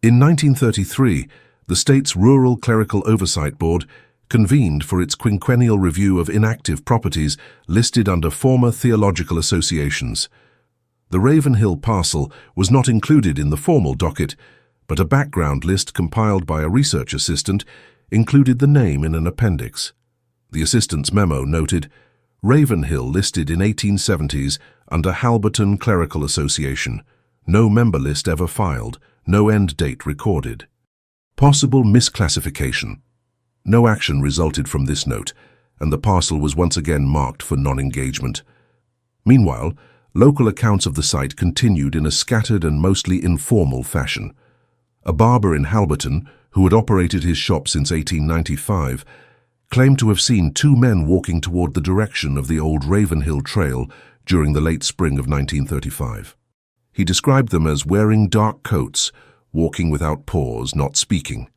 In 1933, the state's Rural Clerical Oversight Board convened for its quinquennial review of inactive properties listed under former theological associations. The Ravenhill parcel was not included in the formal docket, but a background list compiled by a research assistant included the name in an appendix. The assistant's memo noted, Ravenhill listed in 1870s under Halberton Clerical Association. No member list ever filed, no end date recorded. Possible misclassification. No action resulted from this note, and the parcel was once again marked for non-engagement. Meanwhile, local accounts of the site continued in a scattered and mostly informal fashion. A barber in Halberton, who had operated his shop since 1895, claimed to have seen 2 men walking toward the direction of the old Ravenhill Trail during the late spring of 1935. He described them as wearing dark coats, walking without pause, not speaking.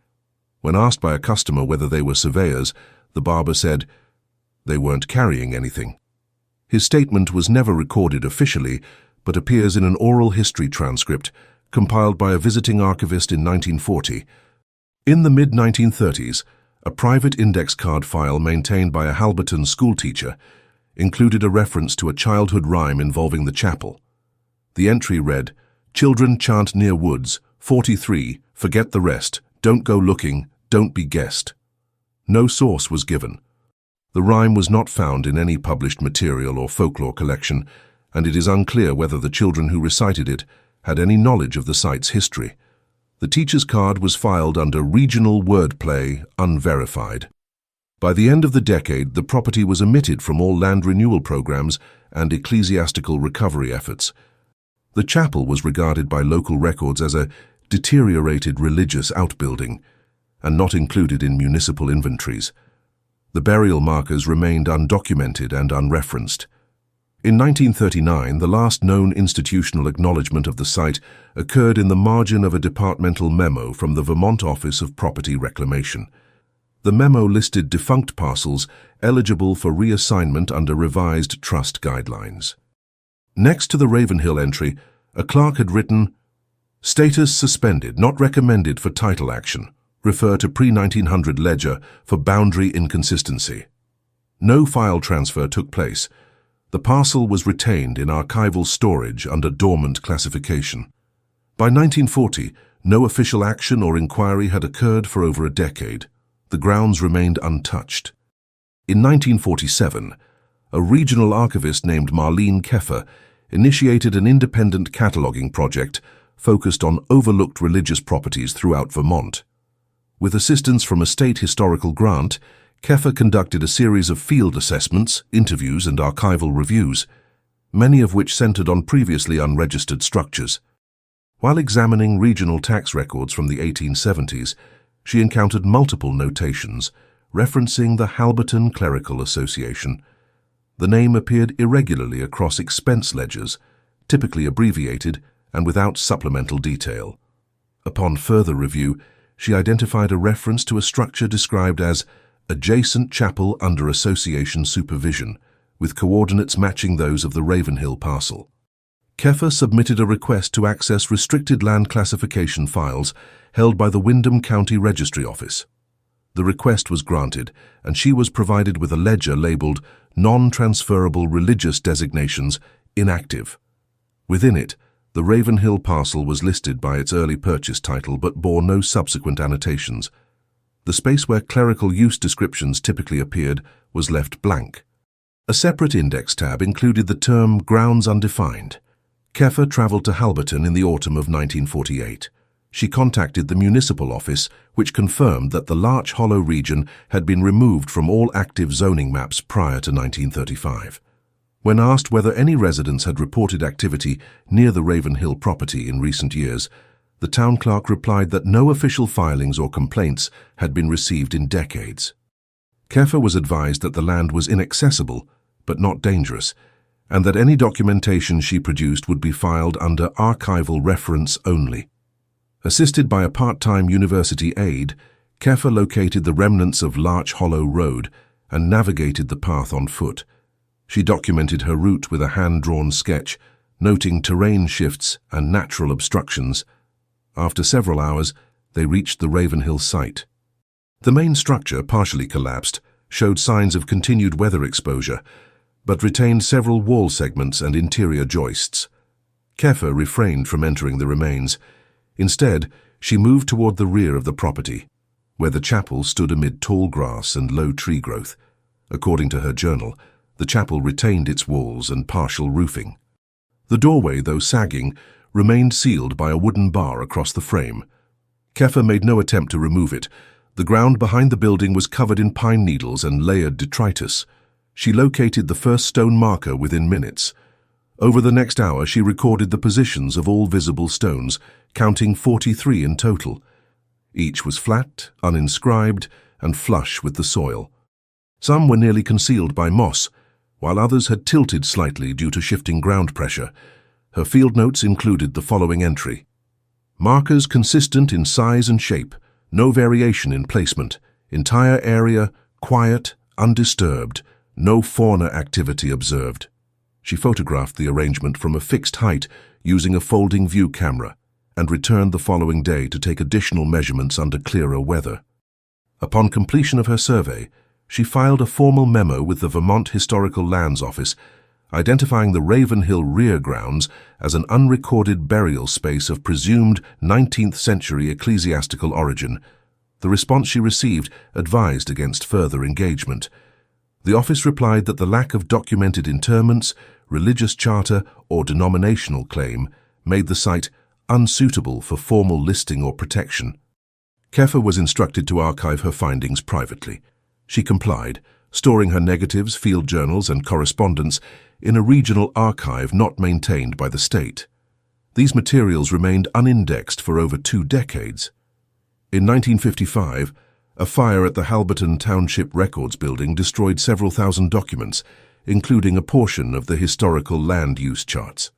When asked by a customer whether they were surveyors, the barber said they weren't carrying anything. His statement was never recorded officially, but appears in an oral history transcript compiled by a visiting archivist in 1940. In the mid-1930s, a private index card file maintained by a Halberton schoolteacher included a reference to a childhood rhyme involving the chapel. The entry read, "Children chant near woods, 43, forget the rest, don't go looking, don't be guessed." No source was given. The rhyme was not found in any published material or folklore collection, and it is unclear whether the children who recited it had any knowledge of the site's history. The teacher's card was filed under Regional Wordplay, Unverified. By the end of the decade, the property was omitted from all land renewal programs and ecclesiastical recovery efforts. The chapel was regarded by local records as a deteriorated religious outbuilding and not included in municipal inventories. The burial markers remained undocumented and unreferenced. In 1939, the last known institutional acknowledgement of the site occurred in the margin of a departmental memo from the Vermont Office of Property Reclamation. The memo listed defunct parcels eligible for reassignment under revised trust guidelines. Next to the Ravenhill entry, a clerk had written, Status suspended, not recommended for title action. Refer to pre-1900 ledger for boundary inconsistency. No file transfer took place. The parcel was retained in archival storage under dormant classification. By 1940, no official action or inquiry had occurred for over a decade. The grounds remained untouched. In 1947, a regional archivist named Marlene Keffer initiated an independent cataloguing project focused on overlooked religious properties throughout Vermont. With assistance from a state historical grant, Keffer conducted a series of field assessments, interviews, and archival reviews, many of which centered on previously unregistered structures. While examining regional tax records from the 1870s, she encountered multiple notations referencing the Halberton Clerical Association. The name appeared irregularly across expense ledgers, typically abbreviated and without supplemental detail. Upon further review, she identified a reference to a structure described as adjacent chapel under association supervision, with coordinates matching those of the Ravenhill parcel. Keffer submitted a request to access restricted land classification files held by the Windham County Registry Office. The request was granted, and she was provided with a ledger labeled Non-Transferable Religious Designations Inactive. Within it, the Ravenhill parcel was listed by its early purchase title but bore no subsequent annotations. The space where clerical use descriptions typically appeared was left blank. A separate index tab included the term Grounds Undefined. Keffer traveled to Halberton in the autumn of 1948. She contacted the municipal office, which confirmed that the Larch Hollow region had been removed from all active zoning maps prior to 1935. When asked whether any residents had reported activity near the Ravenhill property in recent years, the town clerk replied that no official filings or complaints had been received in decades. Keffer was advised that the land was inaccessible, but not dangerous, and that any documentation she produced would be filed under archival reference only. Assisted by a part-time university aide, Keffer located the remnants of Larch Hollow Road and navigated the path on foot. She documented her route with a hand-drawn sketch, noting terrain shifts and natural obstructions. After several hours, they reached the Ravenhill site. The main structure, partially collapsed, showed signs of continued weather exposure, but retained several wall segments and interior joists. Keffer refrained from entering the remains. Instead, she moved toward the rear of the property, where the chapel stood amid tall grass and low tree growth. According to her journal, the chapel retained its walls and partial roofing. The doorway, though sagging, remained sealed by a wooden bar across the frame. Keffer made no attempt to remove it. The ground behind the building was covered in pine needles and layered detritus. She located the first stone marker within minutes. Over the next hour, she recorded the positions of all visible stones, counting 43 in total. Each was flat, uninscribed, and flush with the soil. Some were nearly concealed by moss, while others had tilted slightly due to shifting ground pressure. Her field notes included the following entry: markers consistent in size and shape, no variation in placement, entire area quiet, undisturbed, no fauna activity observed. She photographed the arrangement from a fixed height using a folding view camera and returned the following day to take additional measurements under clearer weather. Upon completion of her survey, she filed a formal memo with the Vermont Historical Lands Office, identifying the Ravenhill rear grounds as an unrecorded burial space of presumed 19th century ecclesiastical origin. The response she received advised against further engagement. The office replied that the lack of documented interments, religious charter, or denominational claim made the site unsuitable for formal listing or protection. Keffer was instructed to archive her findings privately. She complied, storing her negatives, field journals, and correspondence in a regional archive not maintained by the state. These materials remained unindexed for over 2 decades. In 1955, a fire at the Halberton Township Records Building destroyed several thousand documents, including a portion of the historical land use charts.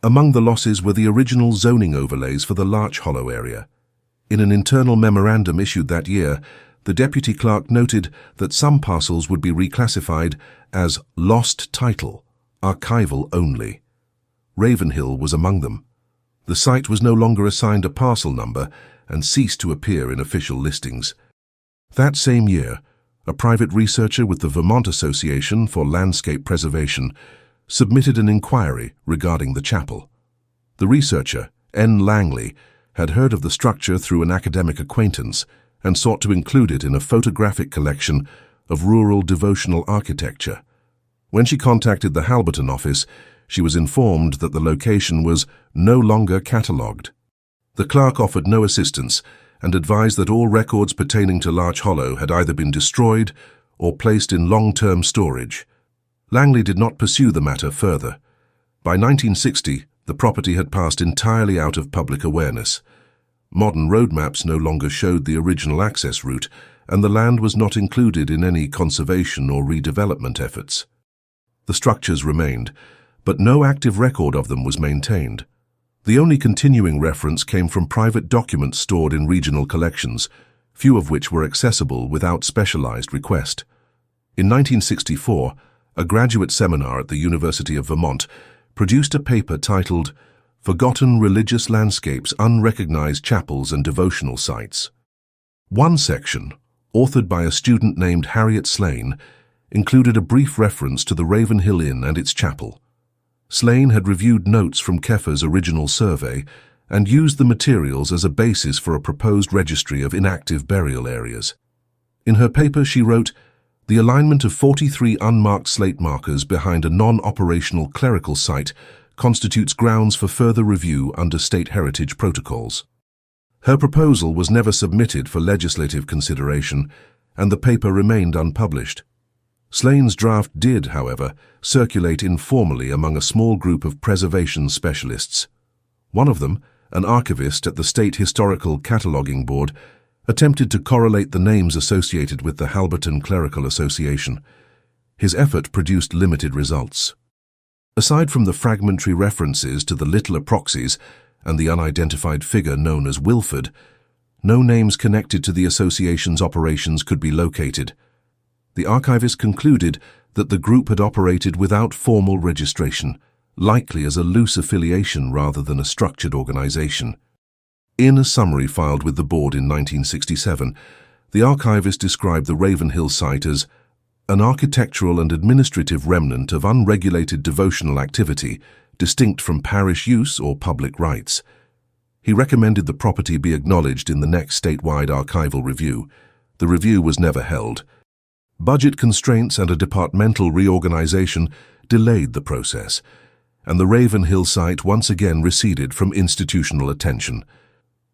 Among the losses were the original zoning overlays for the Larch Hollow area. In an internal memorandum issued that year, the deputy clerk noted that some parcels would be reclassified as lost title, archival only. Ravenhill was among them. The site was no longer assigned a parcel number and ceased to appear in official listings. That same year, a private researcher with the Vermont Association for Landscape Preservation submitted an inquiry regarding the chapel. The researcher, N. Langley, had heard of the structure through an academic acquaintance and sought to include it in a photographic collection of rural devotional architecture. When she contacted the Halberton office, she was informed that the location was no longer catalogued. The clerk offered no assistance and advised that all records pertaining to Larch Hollow had either been destroyed or placed in long-term storage. Langley did not pursue the matter further. By 1960, the property had passed entirely out of public awareness. Modern road maps no longer showed the original access route, and the land was not included in any conservation or redevelopment efforts. The structures remained, but no active record of them was maintained. The only continuing reference came from private documents stored in regional collections, few of which were accessible without specialized request. In 1964, a graduate seminar at the University of Vermont produced a paper titled "Forgotten Religious Landscapes, Unrecognized Chapels and Devotional Sites." One section, authored by a student named Harriet Slane, included a brief reference to the Ravenhill Inn and its chapel. Slane had reviewed notes from Keffer's original survey and used the materials as a basis for a proposed registry of inactive burial areas. In her paper, she wrote, "The alignment of 43 unmarked slate markers behind a non-operational clerical site constitutes grounds for further review under state heritage protocols." Her proposal was never submitted for legislative consideration, and the paper remained unpublished. Slane's draft did, however, circulate informally among a small group of preservation specialists. One of them, an archivist at the State Historical Cataloging Board, attempted to correlate the names associated with the Halberton Clerical Association. His effort produced limited results. Aside from the fragmentary references to the Littler proxies and the unidentified figure known as Wilford, no names connected to the association's operations could be located. The archivist concluded that the group had operated without formal registration, likely as a loose affiliation rather than a structured organization. In a summary filed with the board in 1967, the archivist described the Ravenhill site as an architectural and administrative remnant of unregulated devotional activity, distinct from parish use or public rights. He recommended the property be acknowledged in the next statewide archival review. The review was never held. Budget constraints and a departmental reorganization delayed the process, and the Ravenhill site once again receded from institutional attention.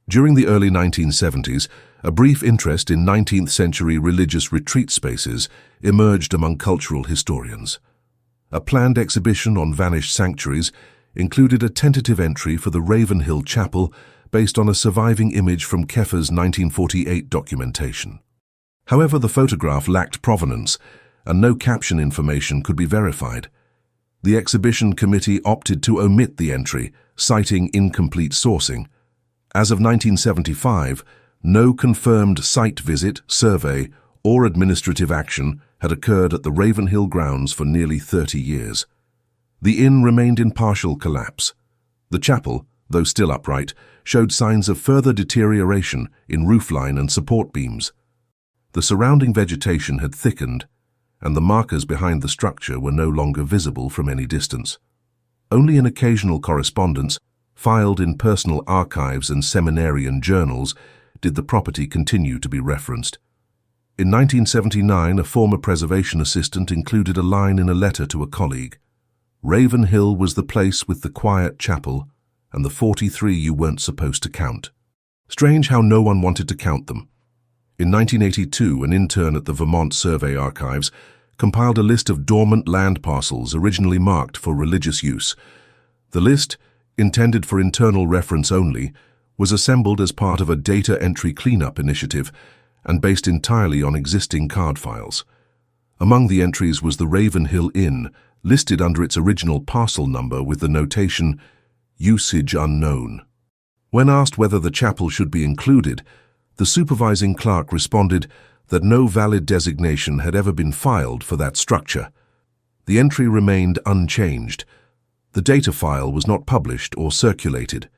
During the early 1970s, a brief interest in 19th-century religious retreat spaces emerged among cultural historians. A planned exhibition on vanished sanctuaries included a tentative entry for the Ravenhill Chapel based on a surviving image from Keffer's 1948 documentation. However, the photograph lacked provenance, and no caption information could be verified. The exhibition committee opted to omit the entry, citing incomplete sourcing. As of 1975, no confirmed site visit, survey, or administrative action had occurred at the Ravenhill grounds for nearly 30 years. The inn remained in partial collapse. The chapel, though still upright, showed signs of further deterioration in roofline and support beams. The surrounding vegetation had thickened, and the markers behind the structure were no longer visible from any distance. Only in occasional correspondence, filed in personal archives and seminarian journals, did the property continue to be referenced. In 1979, a former preservation assistant included a line in a letter to a colleague. "Ravenhill was the place with the quiet chapel and the 43 you weren't supposed to count." Strange how no one wanted to count them. In 1982, an intern at the Vermont Survey Archives compiled a list of dormant land parcels originally marked for religious use. The list, intended for internal reference only, was assembled as part of a data entry cleanup initiative and based entirely on existing card files. Among the entries was the Ravenhill Inn, listed under its original parcel number with the notation, "Usage unknown." When asked whether the chapel should be included, the supervising clerk responded that no valid designation had ever been filed for that structure. The entry remained unchanged. The data file was not published or circulated.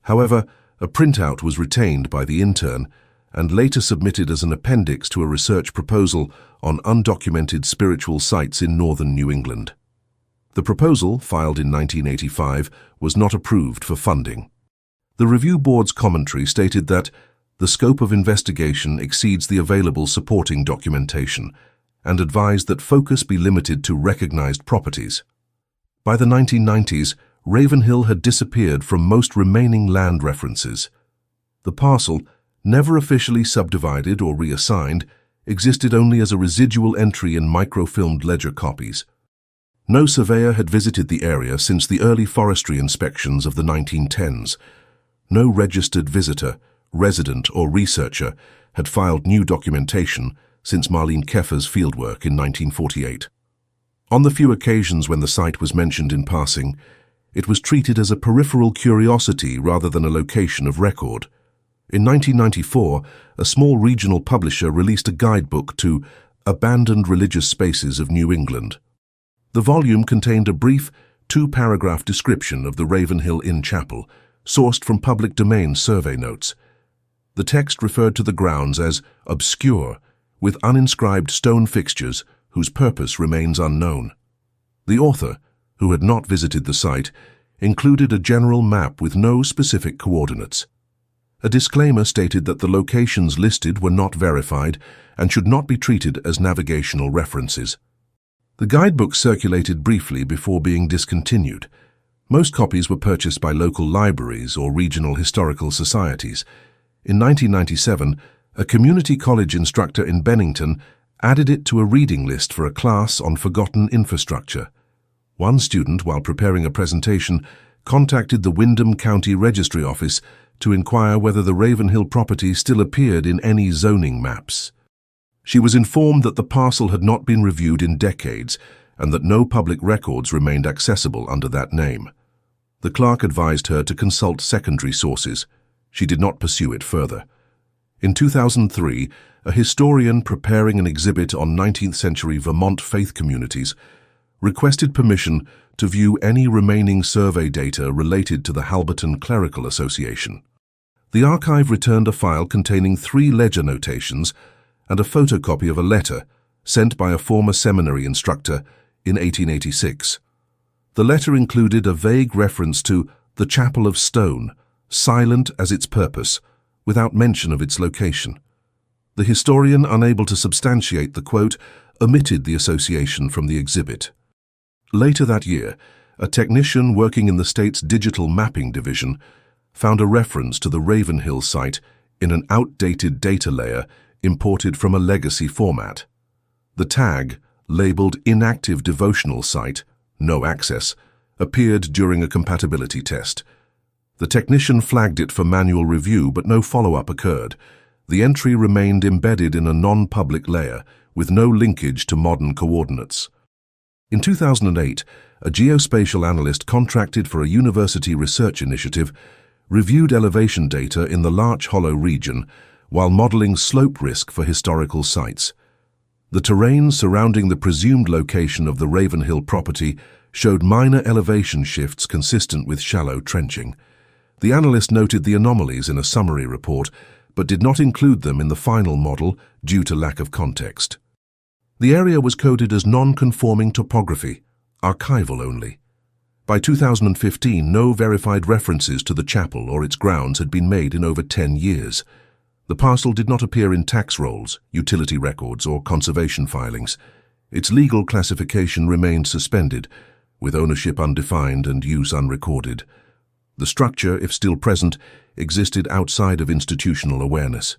However, a printout was retained by the intern and later submitted as an appendix to a research proposal on undocumented spiritual sites in northern New England. The proposal, filed in 1985, was not approved for funding. The review board's commentary stated that the scope of investigation exceeds the available supporting documentation and advised that focus be limited to recognized properties. By the 1990s, Ravenhill had disappeared from most remaining land references. The parcel, never officially subdivided or reassigned, existed only as a residual entry in microfilmed ledger copies. No surveyor had visited the area since the early forestry inspections of the 1910s. No registered visitor, resident or researcher had filed new documentation since Marlene Keffer's fieldwork in 1948. On the few occasions when the site was mentioned in passing, it was treated as a peripheral curiosity rather than a location of record. In 1994, a small regional publisher released a guidebook to Abandoned Religious Spaces of New England. The volume contained a brief, two-paragraph description of the Ravenhill Inn Chapel, sourced from public domain survey notes. The text referred to the grounds as obscure, with uninscribed stone fixtures whose purpose remains unknown. The author, who had not visited the site, included a general map with no specific coordinates. A disclaimer stated that the locations listed were not verified and should not be treated as navigational references. The guidebook circulated briefly before being discontinued. Most copies were purchased by local libraries or regional historical societies. In 1997, a community college instructor in Bennington added it to a reading list for a class on forgotten infrastructure. One student, while preparing a presentation, contacted the Windham County Registry Office to inquire whether the Ravenhill property still appeared in any zoning maps. She was informed that the parcel had not been reviewed in decades and that no public records remained accessible under that name. The clerk advised her to consult secondary sources. She did not pursue it further. In 2003, a historian preparing an exhibit on 19th-century Vermont faith communities requested permission to view any remaining survey data related to the Halberton Clerical Association. The archive returned a file containing 3 ledger notations and a photocopy of a letter sent by a former seminary instructor in 1886. The letter included a vague reference to the Chapel of Stone, silent as its purpose, without mention of its location. The historian, unable to substantiate the quote, omitted the association from the exhibit. Later that year, a technician working in the state's digital mapping division found a reference to the Ravenhill site in an outdated data layer imported from a legacy format. The tag, labeled Inactive Devotional Site, No Access, appeared during a compatibility test. The technician flagged it for manual review, but no follow-up occurred. The entry remained embedded in a non-public layer, with no linkage to modern coordinates. In 2008, a geospatial analyst contracted for a university research initiative reviewed elevation data in the Larch Hollow region while modeling slope risk for historical sites. The terrain surrounding the presumed location of the Ravenhill property showed minor elevation shifts consistent with shallow trenching. The analyst noted the anomalies in a summary report, but did not include them in the final model due to lack of context. The area was coded as non-conforming topography, archival only. By 2015, no verified references to the chapel or its grounds had been made in over 10 years. The parcel did not appear in tax rolls, utility records, or conservation filings. Its legal classification remained suspended, with ownership undefined and use unrecorded. The structure, if still present, existed outside of institutional awareness.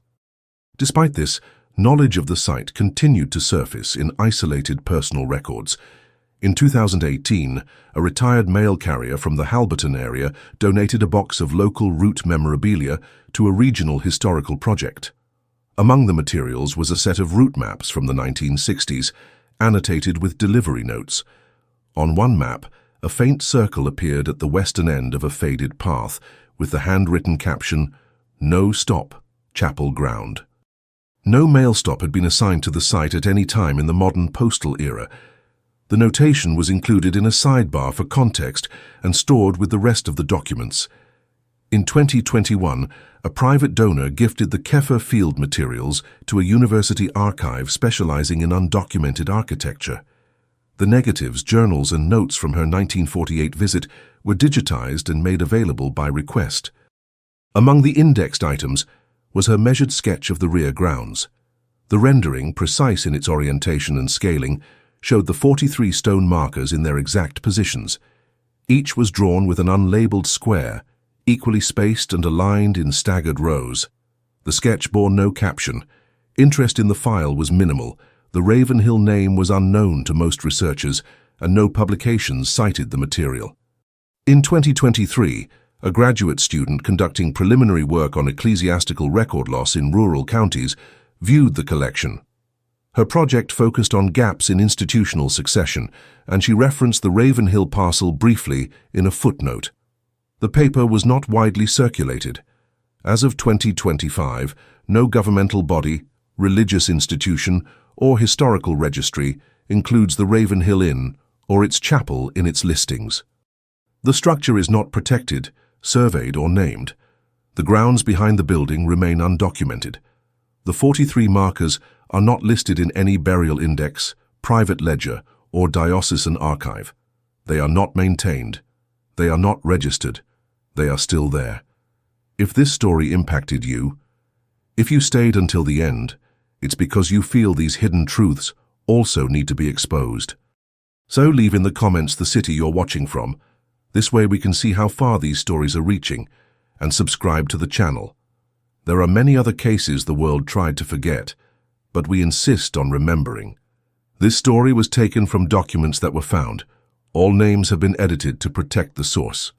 Despite this, knowledge of the site continued to surface in isolated personal records. In 2018, a retired mail carrier from the Halberton area donated a box of local route memorabilia to a regional historical project. Among the materials was a set of route maps from the 1960s, annotated with delivery notes. On one map, a faint circle appeared at the western end of a faded path, with the handwritten caption, "No stop, chapel ground." No mail stop had been assigned to the site at any time in the modern postal era. The notation was included in a sidebar for context and stored with the rest of the documents. In 2021, a private donor gifted the Keffer field materials to a university archive specializing in undocumented architecture. The negatives, journals, and notes from her 1948 visit were digitized and made available by request. Among the indexed items was her measured sketch of the rear grounds. The rendering, precise in its orientation and scaling, showed the 43 stone markers in their exact positions. Each was drawn with an unlabeled square, equally spaced and aligned in staggered rows. The sketch bore no caption. Interest in the file was minimal. The Ravenhill name was unknown to most researchers, and no publications cited the material. In 2023, a graduate student conducting preliminary work on ecclesiastical record loss in rural counties viewed the collection. Her project focused on gaps in institutional succession, and she referenced the Ravenhill parcel briefly in a footnote. The paper was not widely circulated. As of 2025, no governmental body, religious institution, or historical registry includes the Ravenhill Inn or its chapel in its listings. The structure is not protected, surveyed, or named. The grounds behind the building remain undocumented. The 43 markers are not listed in any burial index, private ledger, or diocesan archive. They are not maintained. They are not registered. They are still there. If this story impacted you, if you stayed until the end, it's because you feel these hidden truths also need to be exposed. So leave in the comments the city you're watching from. This way we can see how far these stories are reaching, and subscribe to the channel. There are many other cases the world tried to forget, but we insist on remembering. This story was taken from documents that were found. All names have been edited to protect the source.